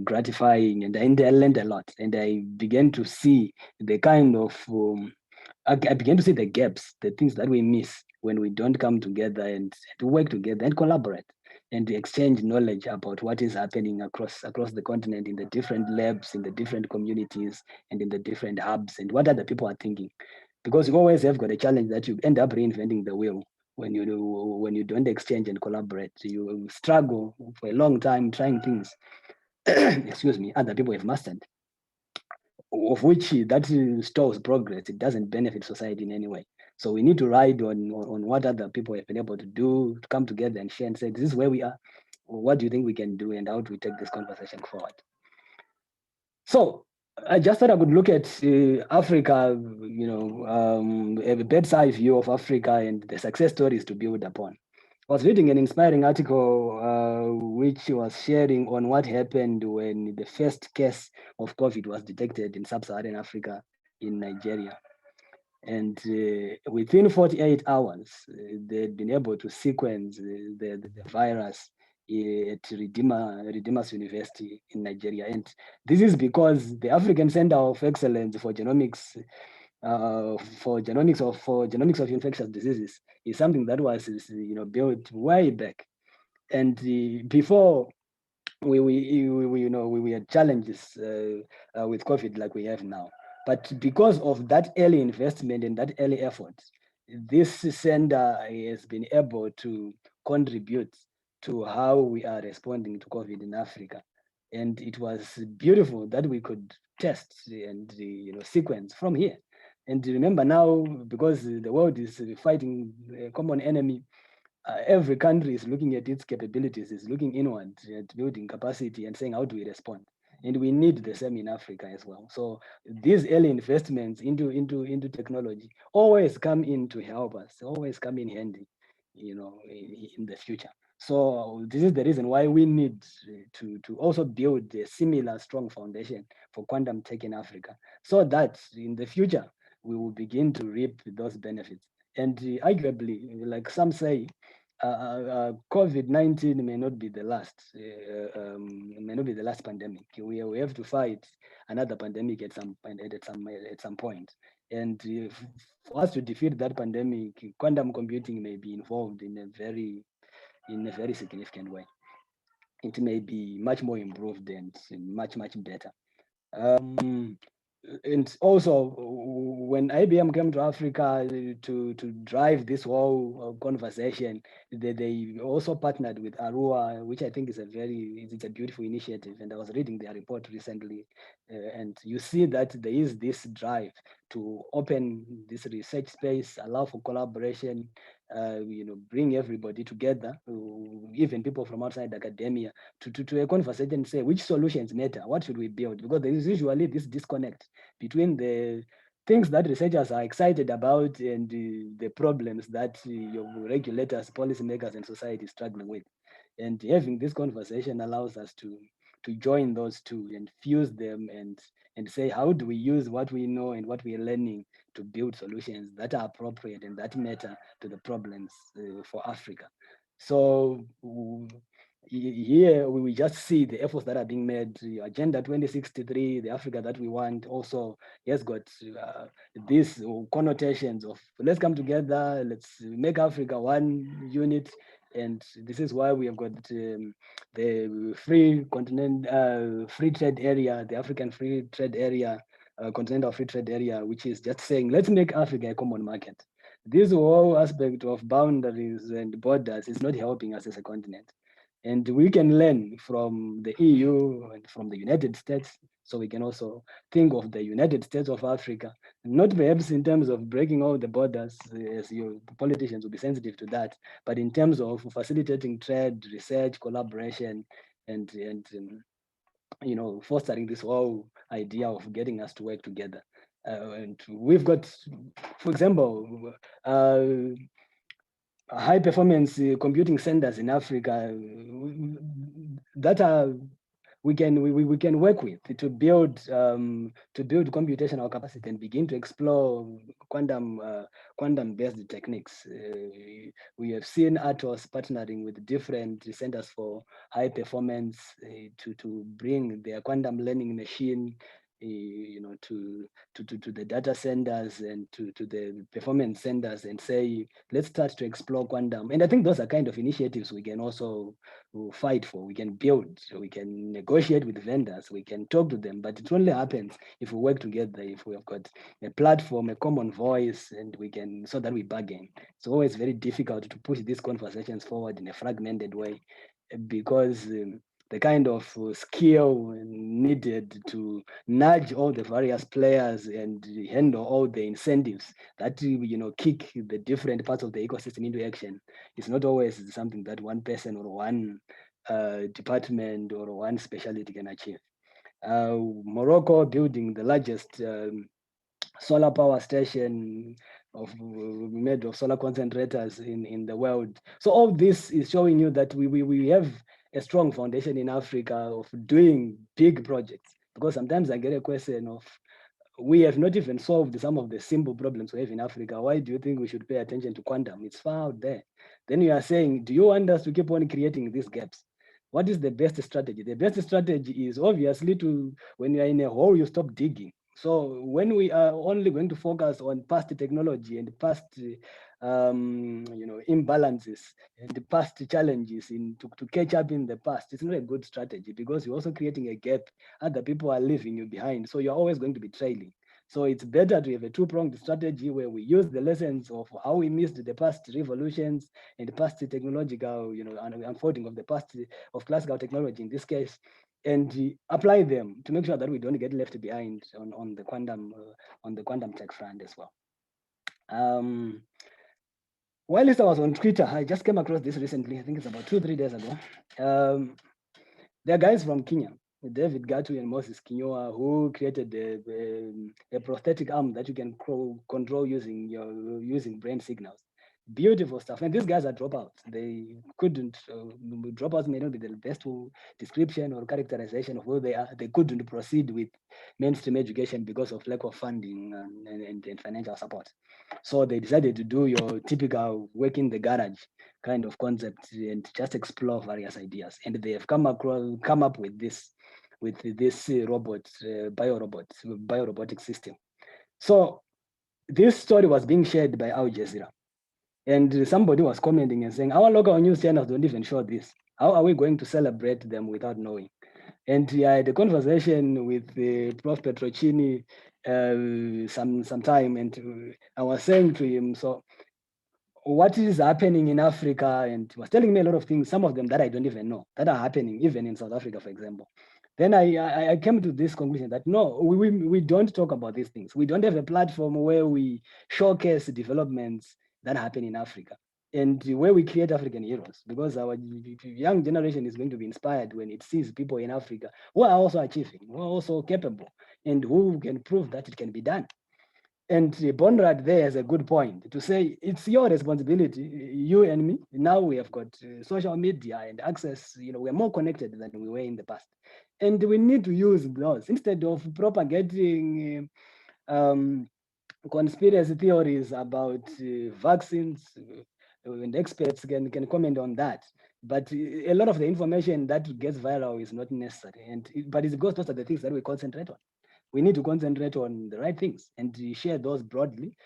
B: gratifying, and I learned a lot, and I began to see the kind of I began to see the gaps, the things that we miss when we don't come together and to work together and collaborate and exchange knowledge about what is happening across the continent, in the different labs, in the different communities, and in the different hubs, and what other people are thinking. Because you always have got a challenge that you end up reinventing the wheel when you don't exchange and collaborate. You struggle for a long time trying things excuse me, other people have mastered, of which that stalls progress. It doesn't benefit society in any way. So we need to ride on what other people have been able to do, to come together and share and say, this is where we are. What do you think we can do, and how do we take this conversation forward? So I just thought I could look at Africa, a bird's eye view of Africa and the success stories to build upon. I was reading an inspiring article which was sharing on what happened when the first case of COVID was detected in sub-Saharan Africa in Nigeria. And within 48 hours, they'd been able to sequence the virus at Redeemers University in Nigeria. And this is because the African Center of Excellence for Genomics for genomics of infectious diseases is something that was built way back, and before we had challenges with COVID like we have now. But because of that early investment and that early effort, this center has been able to contribute to how we are responding to COVID in Africa. And it was beautiful that we could test and sequence from here. And remember now, because the world is fighting a common enemy, every country is looking at its capabilities, is looking inward at building capacity and saying, how do we respond? And we need the same in Africa as well. So these early investments into technology always come in to help us, always come in handy, in the future. So this is the reason why we need to also build a similar strong foundation for quantum tech in Africa, so that in the future we will begin to reap those benefits. And arguably, like some say, COVID-19 may not be the last, pandemic. We have to fight another pandemic at some point. And for us to defeat that pandemic, quantum computing may be involved in a very significant way. It may be much more improved and much better. And also, when IBM came to Africa to drive this whole conversation, they also partnered with Arua, which I think is it's a beautiful initiative. And I was reading their report recently, and you see that there is this drive to open this research space, allow for collaboration, bring everybody together, even people from outside academia, to a conversation and say which solutions matter, what should we build? Because there is usually this disconnect between the things that researchers are excited about and the problems that your regulators, policymakers, and society is struggling with. And having this conversation allows us to join those two and fuse them and say, how do we use what we know and what we are learning to build solutions that are appropriate and that matter to the problems for Africa? So here we just see the efforts that are being made. Agenda 2063, the Africa that we want, also has got these connotations of let's come together, let's make Africa one unit. And this is why we have got the free trade area, the African free trade area, continental free trade area, which is just saying, let's make Africa a common market. This whole aspect of boundaries and borders is not helping us as a continent. And we can learn from the EU and from the United States. So we can also think of the United States of Africa, not perhaps in terms of breaking all the borders, as your politicians will be sensitive to that, but in terms of facilitating trade, research, collaboration, and fostering this whole idea of getting us to work together. And we've got, for example, high performance computing centers in Africa that are we can work with to build computational capacity and begin to explore quantum based techniques. We have seen Atos partnering with different centers for high performance to bring their quantum learning machine to the data centers and to the performance centers and say, let's start to explore quantum. And I think those are kind of initiatives we can also fight for. We can build, we can negotiate with vendors, we can talk to them, but it only happens if we work together, if we have got a platform, a common voice, and so that we bargain. It's always very difficult to push these conversations forward in a fragmented way because the kind of skill needed to nudge all the various players and handle all the incentives that kick the different parts of the ecosystem into action is not always something that one person or one department or one specialty can achieve. Morocco building the largest solar power station made of solar concentrators in the world. So all this is showing you that we have a strong foundation in Africa of doing big projects. Because sometimes I get a question of, we have not even solved some of the simple problems we have in Africa. Why do you think we should pay attention to quantum? It's far out there. Then you are saying, do you want us to keep on creating these gaps? What is the best strategy? The best strategy is obviously when you're in a hole, you stop digging. So when we are only going to focus on past technology and past imbalances and the past challenges to catch up in the past, it's not a good strategy, because you're also creating a gap. Other people are leaving you behind, so you're always going to be trailing. So it's better to have a two-pronged strategy where we use the lessons of how we missed the past revolutions and the past technological, unfolding of the past of classical technology in this case, and apply them to make sure that we don't get left behind on the quantum tech front as well. While I was on Twitter, I just came across this recently. I think it's about 2-3 days ago. There are guys from Kenya, David Gatu and Moses Kinyoa, who created a prosthetic arm that you can control using brain signals. Beautiful stuff. And these guys are dropouts. They couldn't, dropouts may not be the best description or characterization of who they are. They couldn't proceed with mainstream education because of lack of funding and financial support. So they decided to do your typical work in the garage kind of concept and just explore various ideas. And they have come up with this biorobotic system. So this story was being shared by Al Jazeera. And somebody was commenting and saying, our local news channels don't even show this. How are we going to celebrate them without knowing? And I had a conversation with Prof. Petrocini some time, and I was saying to him, so what is happening in Africa? And he was telling me a lot of things, some of them that I don't even know, that are happening even in South Africa, for example. Then I came to this conclusion that no, we don't talk about these things. We don't have a platform where we showcase developments that happen in Africa and where we create African heroes, because our young generation is going to be inspired when it sees people in Africa who are also achieving, who are also capable, and who can prove that it can be done. And Bonrad there has a good point to say it's your responsibility, you and me. Now we have got social media and access, we're more connected than we were in the past. And we need to use those instead of propagating conspiracy theories about vaccines, and experts can comment on that. But a lot of the information that gets viral is not necessary. But it goes, those are the things that we concentrate on. We need to concentrate on the right things and share those broadly.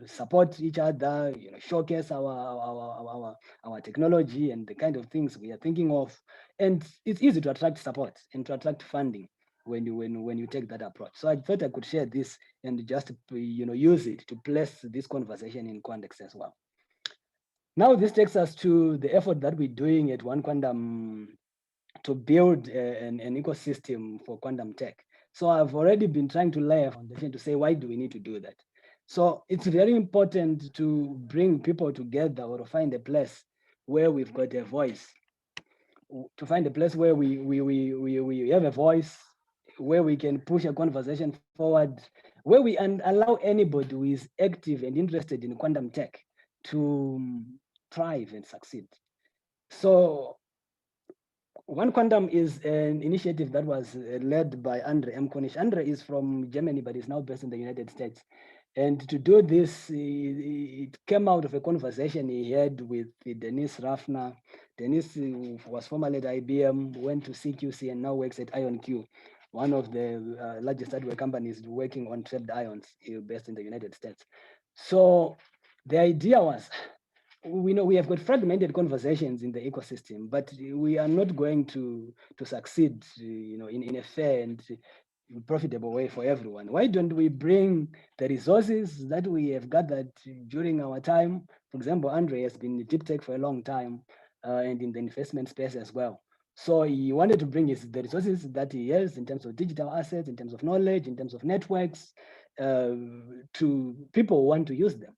B: Support each other. Showcase our technology and the kind of things we are thinking of. And it's easy to attract support and to attract funding when you take that approach. So I thought I could share this and just use it to place this conversation in context as well. Now this takes us to the effort that we're doing at OneQuantum to build an ecosystem for quantum tech. So I've already been trying to lay a foundation to say, why do we need to do that? So it's very important to bring people together or to find a place where we've got a voice, to find a place where we have a voice, where we can push a conversation forward, where we allow anybody who is active and interested in quantum tech to thrive and succeed. So OneQuantum is an initiative that was led by Andre M. Konish. Andre is from Germany, but is now based in the United States. And to do this, it came out of a conversation he had with Denise Raffner. Denise was formerly at IBM, went to CQC, and now works at IonQ, one of the largest hardware companies working on trapped ions based in the United States. So the idea was, we know we have got fragmented conversations in the ecosystem, but we are not going to succeed, in a fair and profitable way for everyone. Why don't we bring the resources that we have gathered during our time? For example, Andre has been in deep tech for a long time and in the investment space as well. So he wanted to bring the resources that he has in terms of digital assets, in terms of knowledge, in terms of networks, to people who want to use them.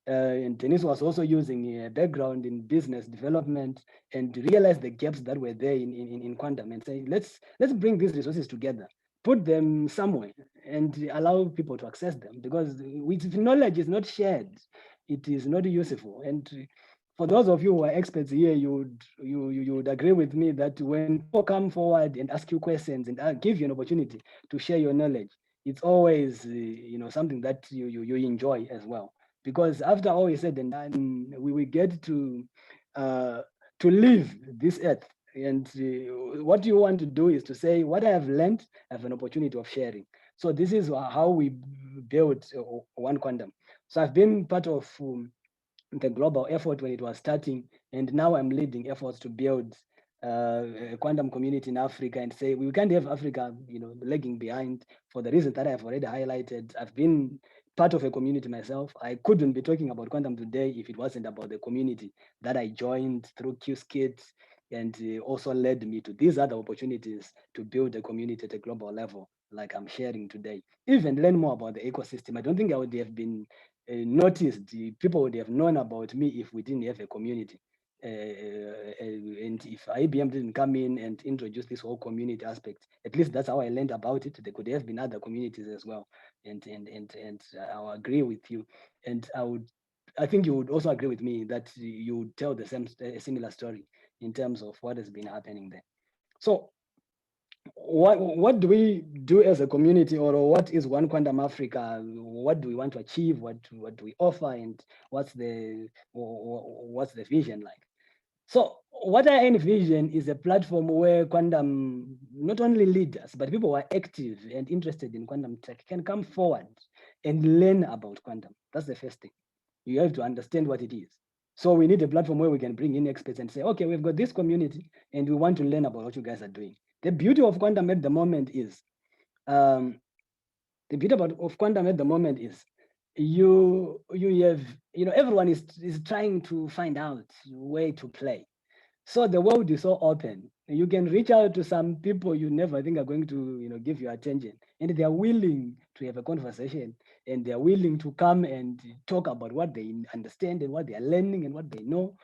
B: And Denise was also using a background in business development and realized the gaps that were there in quantum and say, let's bring these resources together, put them somewhere and allow people to access them, because if knowledge is not shared, it is not useful. And for those of you who are experts here, you would agree with me that when people come forward and ask you questions and give you an opportunity to share your knowledge, it's always something that you enjoy as well. Because after all is said and done, we will get to leave this earth. And what you want to do is to say, what I have learned, I have an opportunity of sharing. So this is how we built OneQuantum. So I've been part of the global effort when it was starting, and now I'm leading efforts to build a quantum community in Africa, and say we can't have Africa, lagging behind for the reasons that I've already highlighted. I've been part of a community myself. I couldn't be talking about quantum today if it wasn't about the community that I joined through QSkits, and also led me to these other opportunities to build a community at a global level, like I'm sharing today. Even learn more about the ecosystem. I don't think I would have been noticed, people would have known about me if we didn't have a community. And if IBM didn't come in and introduce this whole community aspect, at least that's how I learned about it. There could have been other communities as well, and I'll agree with you. And I think you would also agree with me that you would tell the similar story in terms of what has been happening there. So what do we do as a community, or what is OneQuantum Africa? What do we want to achieve? What do we offer, and what's the vision like? So what I envision is a platform where quantum, not only leaders, but people who are active and interested in quantum tech can come forward and learn about quantum. That's the first thing. You have to understand what it is. So we need a platform where we can bring in experts and say, okay, we've got this community and we want to learn about what you guys are doing. The beauty of quantum at the moment is, you have, everyone is trying to find out where to play. So the world is so open. You can reach out to some people you never think are going to, give you attention, and they are willing to have a conversation, and they are willing to come and talk about what they understand and what they are learning and what they know.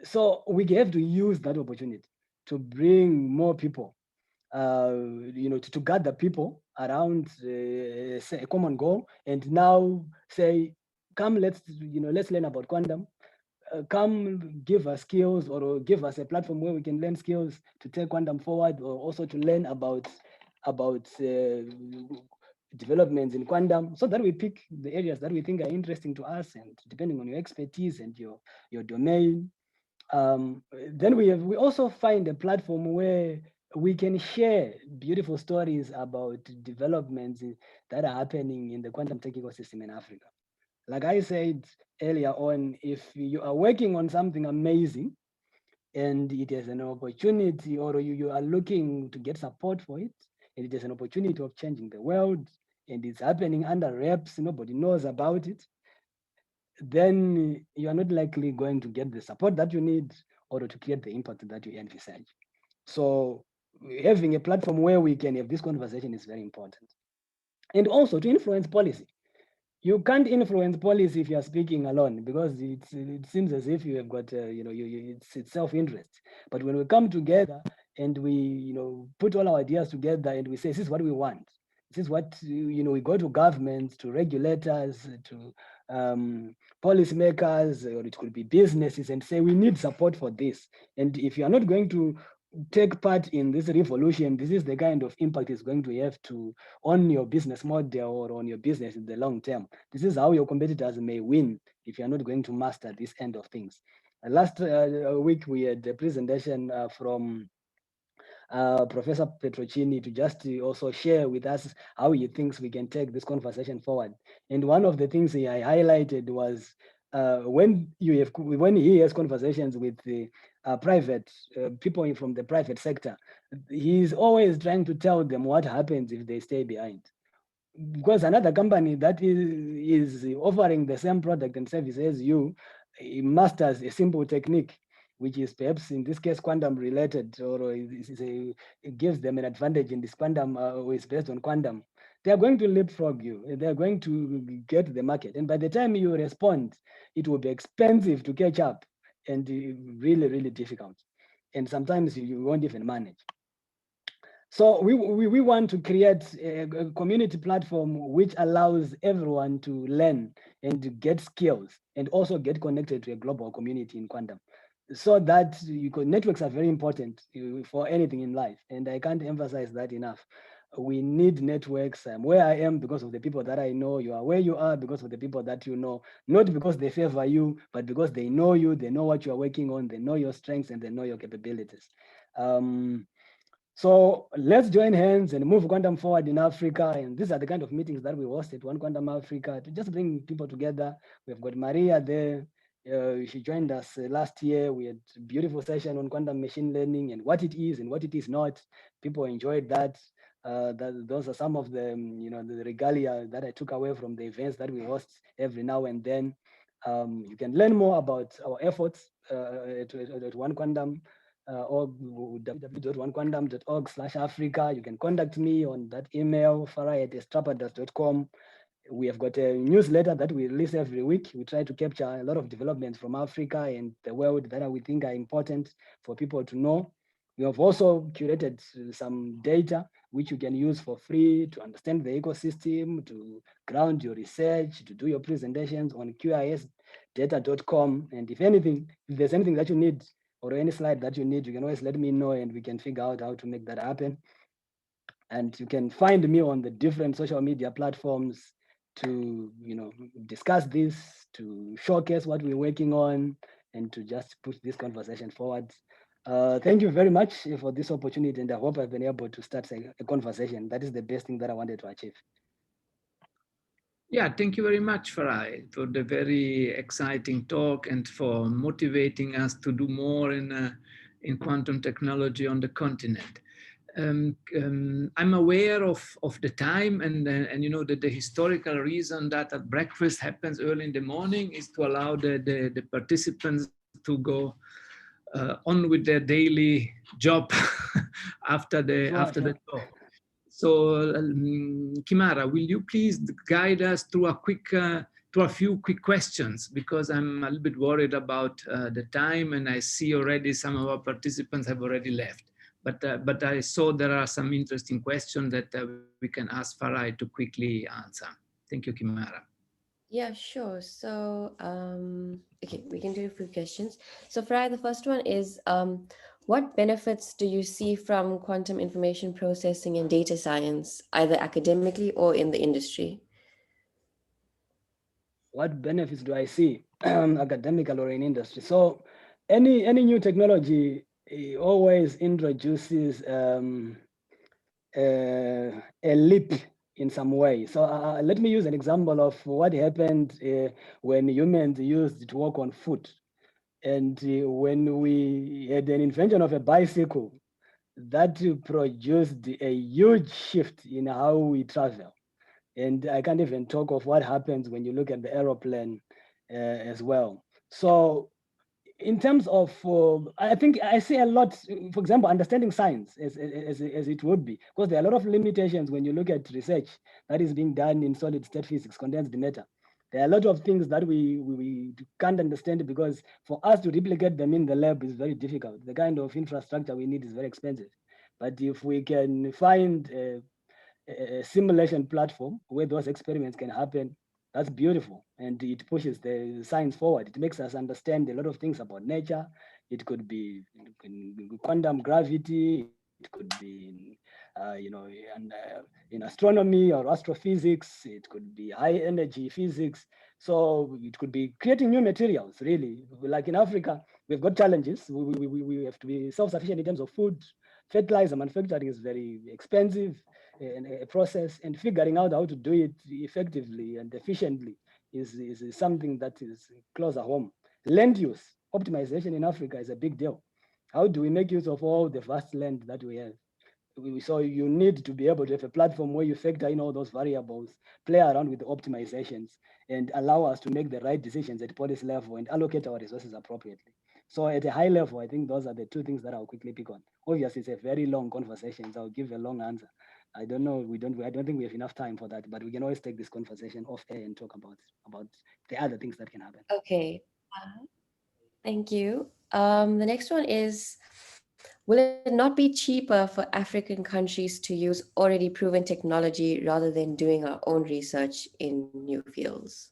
B: So we have to use that opportunity to bring more people, to gather people around say a common goal, and now say, come, let's learn about quantum. Come give us skills, or give us a platform where we can learn skills to take quantum forward, or also to learn about developments in quantum, so that we pick the areas that we think are interesting to us, and depending on your expertise and your domain. Then we also find a platform where we can share beautiful stories about developments that are happening in the quantum tech ecosystem in Africa. Like I said earlier on, if you are working on something amazing and it is an opportunity, or you are looking to get support for it, and it is an opportunity of changing the world, and it's happening under wraps, nobody knows about it, then you are not likely going to get the support that you need, or to create the impact that you envisage. So having a platform where we can have this conversation is very important. And also to influence policy. You can't influence policy if you are speaking alone, because it seems as if you have got, it's self-interest. But when we come together and we, put all our ideas together and we say, this is what we want. This is what, we go to governments, to regulators, to policymakers, or it could be businesses, and say, we need support for this. And if you are not going to take part in this revolution, this is the kind of impact it's going to have on your business model, or on your business in the long term. This is how your competitors may win if you're not going to master this end of things. Last week, we had a presentation from Professor Petrocini to just also share with us how he thinks we can take this conversation forward. And one of the things he highlighted was when he has conversations with the private people from the private sector, he's always trying to tell them what happens if they stay behind. Because another company that is offering the same product and service as you, masters a simple technique, which is perhaps in this case quantum related, or it gives them an advantage in this quantum, or is based on quantum. They are going to leapfrog you. They are going to get the market, and by the time you respond, it will be expensive to catch up, and really, really difficult. And sometimes you won't even manage. So we want to create a community platform which allows everyone to learn and to get skills, and also get connected to a global community in quantum. So that networks are very important for anything in life, and I can't emphasize that enough. We need networks. I'm where I am because of the people that I know. You are where you are because of the people that you know, not because they favor you, but because they know you, they know what you are working on, they know your strengths, and they know your capabilities. So let's join hands and move quantum forward in Africa. And these are the kind of meetings that we hosted, OneQuantum Africa, to just bring people together. We've got Maria there. She joined us last year. We had a beautiful session on quantum machine learning and what it is and what it is not. People enjoyed that. Those are some of the, the regalia that I took away from the events that we host every now and then. You can learn more about our efforts at OneQuantum. www.onequantum.org/Africa. You can contact me on that email, farai@estrapadas.com. We have got a newsletter that we release every week. We try to capture a lot of developments from Africa and the world that we think are important for people to know. We have also curated some data which you can use for free to understand the ecosystem, to ground your research, to do your presentations on QISdata.com. And if there's anything that you need, or any slide that you need, you can always let me know and we can figure out how to make that happen. And you can find me on the different social media platforms to, discuss this, to showcase what we're working on, and to just push this conversation forward. Thank you very much for this opportunity, and I hope I've been able to start a conversation. That is the best thing that I wanted to achieve.
A: Yeah, thank you very much, Farai, for the very exciting talk and for motivating us to do more in quantum technology on the continent. I'm aware of the time and that the historical reason that at breakfast happens early in the morning is to allow the participants to go on with their daily job after the talk. So, Kimara, will you please guide us through a few quick questions, because I'm a little bit worried about the time, and I see already some of our participants have already left. But I saw there are some interesting questions that we can ask Farai to quickly answer. Thank you, Kimara.
C: Yeah, sure. So, okay, we can do a few questions. So, Farai, the first one is, what benefits do you see from quantum information processing and data science, either academically or in the industry?
B: What benefits do I see, academical or in industry? So, any new technology always introduces a leap in some way. So let me use an example of what happened when humans used to walk on foot. And when we had an invention of a bicycle, that produced a huge shift in how we travel. And I can't even talk of what happens when you look at the aeroplane as well. So in terms of, I think I see a lot, for example, understanding science as it would be, because there are a lot of limitations when you look at research that is being done in solid state physics, condensed matter. There are a lot of things that we can't understand, because for us to replicate them in the lab is very difficult. The kind of infrastructure we need is very expensive. But if we can find a simulation platform where those experiments can happen, that's beautiful, and it pushes the science forward. It makes us understand a lot of things about nature. It could be quantum gravity, it could be in astronomy or astrophysics, it could be high energy physics. So it could be creating new materials, really. Like in Africa, we've got challenges. We have to be self-sufficient in terms of food. Fertilizer manufacturing is very expensive a process, and figuring out how to do it effectively and efficiently is something that is closer home. Land use optimization in Africa is a big deal. How do we make use of all the vast land that we have? So you need to be able to have a platform where you factor in all those variables, play around with the optimizations, and allow us to make the right decisions at policy level and allocate our resources appropriately. So at a high level, I think those are the two things that I'll quickly pick on. Obviously, it's a very long conversation, so I'll give a long answer. I don't know. I don't think we have enough time for that, but we can always take this conversation off air and talk about the other things that can happen.
C: Okay. Thank you. The next one is, will it not be cheaper for African countries to use already proven technology rather than doing our own research in new fields?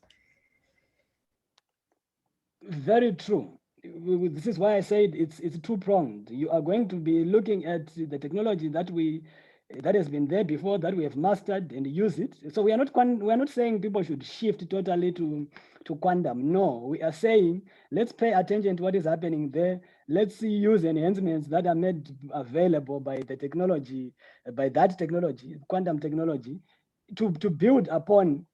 B: Very true. This is why I said it's two-pronged. You are going to be looking at the technology that we
D: that has been there before, that we have mastered and use it. So we are not saying people should shift totally to quantum. No, we are saying let's pay attention to what is happening there. Let's use enhancements that are made available by the technology, by that technology, quantum technology, to build upon.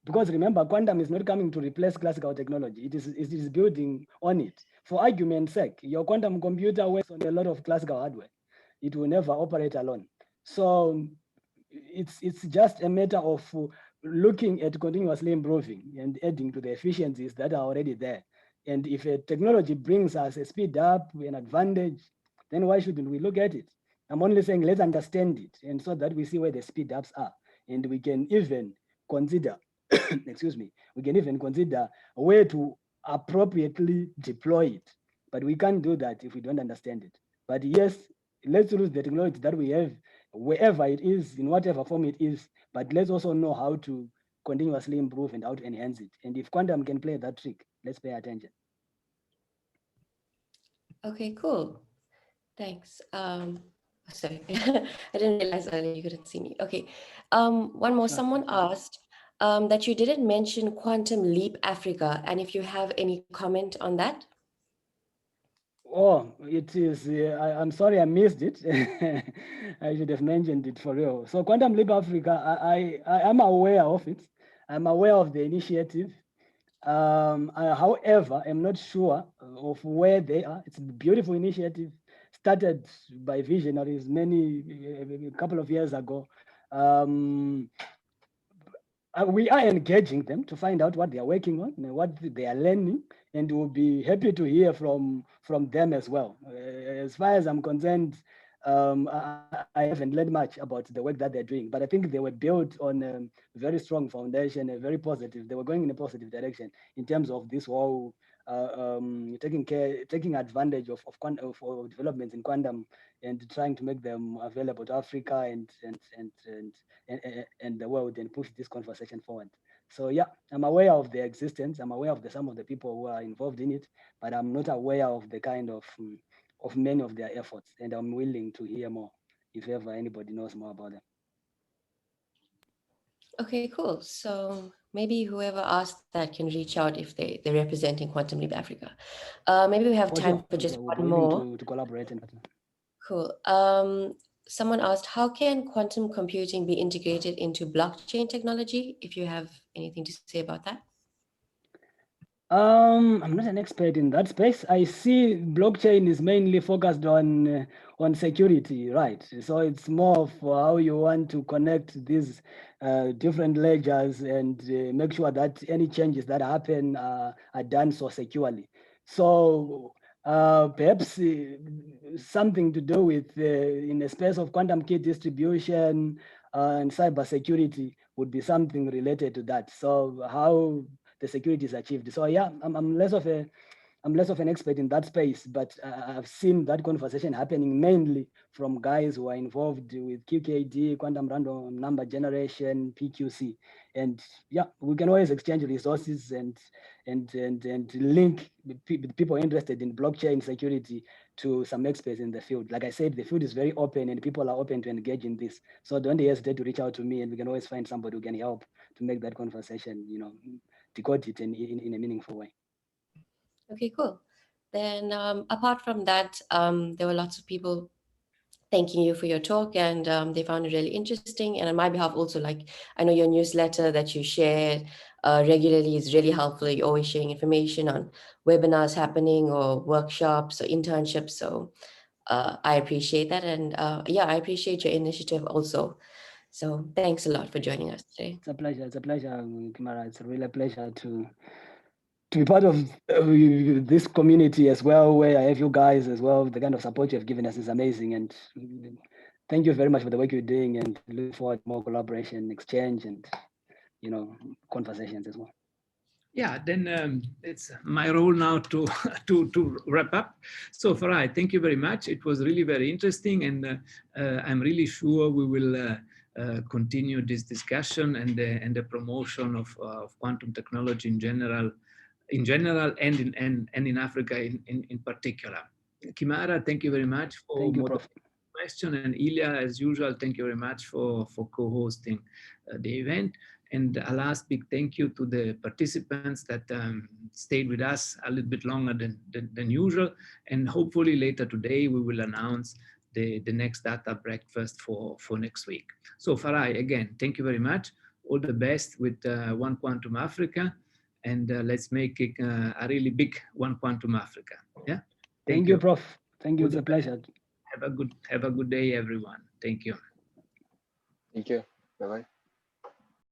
D: Because remember, quantum is not coming to replace classical technology. It is building on it. For argument's sake, your quantum computer works on a lot of classical hardware. It will never operate alone. So it's just a matter of looking at continuously improving and adding to the efficiencies that are already there. And if a technology brings us a speed up, an advantage, then why shouldn't we look at it? I'm only saying let's understand it, and so that we see where the speed ups are, and we can even consider, excuse me, we can even consider where to appropriately deploy it. But we can't do that if we don't understand it. But yes, let's use the technology that we have, wherever it is, in whatever form it is, but let's also know how to continuously improve and how to enhance it. And if quantum can play that trick, let's pay attention.
C: Okay, cool. Thanks. Sorry, I didn't realize earlier you couldn't see me. Okay. One more. Someone asked that you didn't mention Quantum Leap Africa, and if you have any comment on that.
D: Oh, it is. I'm sorry I missed it. I should have mentioned it for real. So Quantum Leap Africa, I am aware of it. I'm aware of the initiative. However, I'm not sure of where they are. It's a beautiful initiative started by visionaries a couple of years ago. We are engaging them to find out what they are working on and what they are learning, and we'll be happy to hear from them as well. As far as I'm concerned, I haven't learned much about the work that they're doing, but I think they were built on a very strong foundation, a very positive. They were going in a positive direction in terms of this whole taking advantage of developments in quantum and trying to make them available to Africa and the world, and push this conversation forward. So yeah, I'm aware of their existence. I'm aware of some of the people who are involved in it, but I'm not aware of the kind of many of their efforts, and I'm willing to hear more if ever anybody knows more about them.
C: Okay, cool. So maybe whoever asked that can reach out if they're representing Quantum Leap Africa. Maybe we have time for just one more.
D: To collaborate.
C: Cool. Someone asked, how can quantum computing be integrated into blockchain technology? If you have anything to say about that.
D: I'm not an expert in that space. I see blockchain is mainly focused on security, right? So it's more of how you want to connect these different ledgers and make sure that any changes that happen are done so securely. So perhaps something to do with in the space of quantum key distribution and cybersecurity would be something related to that. So how the security is achieved. So yeah, I'm less of an expert in that space, but I've seen that conversation happening mainly from guys who are involved with QKD, quantum random number generation, PQC, and yeah, we can always exchange resources and link people interested in blockchain security to some experts in the field. Like I said, the field is very open, and people are open to engage in this. So don't hesitate to reach out to me, and we can always find somebody who can help to make that conversation, decode it in a meaningful way.
C: Okay, cool. Then apart from that, there were lots of people thanking you for your talk, and they found it really interesting. And on my behalf also, like, I know your newsletter that you share regularly is really helpful. You're always sharing information on webinars happening or workshops or internships. So I appreciate that. And yeah, I appreciate your initiative also. So thanks a lot for joining us today.
D: It's a pleasure, Kimara. It's a real pleasure to be part of this community as well, where I have you guys as well. The kind of support you have given us is amazing. And thank you very much for the work you're doing, and look forward to more collaboration, exchange, and conversations as well.
A: Yeah, then it's my role now to wrap up. So Farai, thank you very much. It was really very interesting, and I'm really sure we will continue this discussion and the promotion of quantum technology in general and in Africa in particular. Kimara, thank you very much for question. And Ilya, as usual, thank you very much for co-hosting the event. And a last big thank you to the participants that stayed with us a little bit longer than usual. And hopefully later today, we will announce the next data breakfast for next week. So Farai, again, thank you very much. All the best with OneQuantum Africa. And let's make it a really big OneQuantum Africa. Yeah.
D: Thank you, Prof. Thank you. It's a pleasure.
A: Have a good day, everyone. Thank you.
E: Thank you. Bye-bye.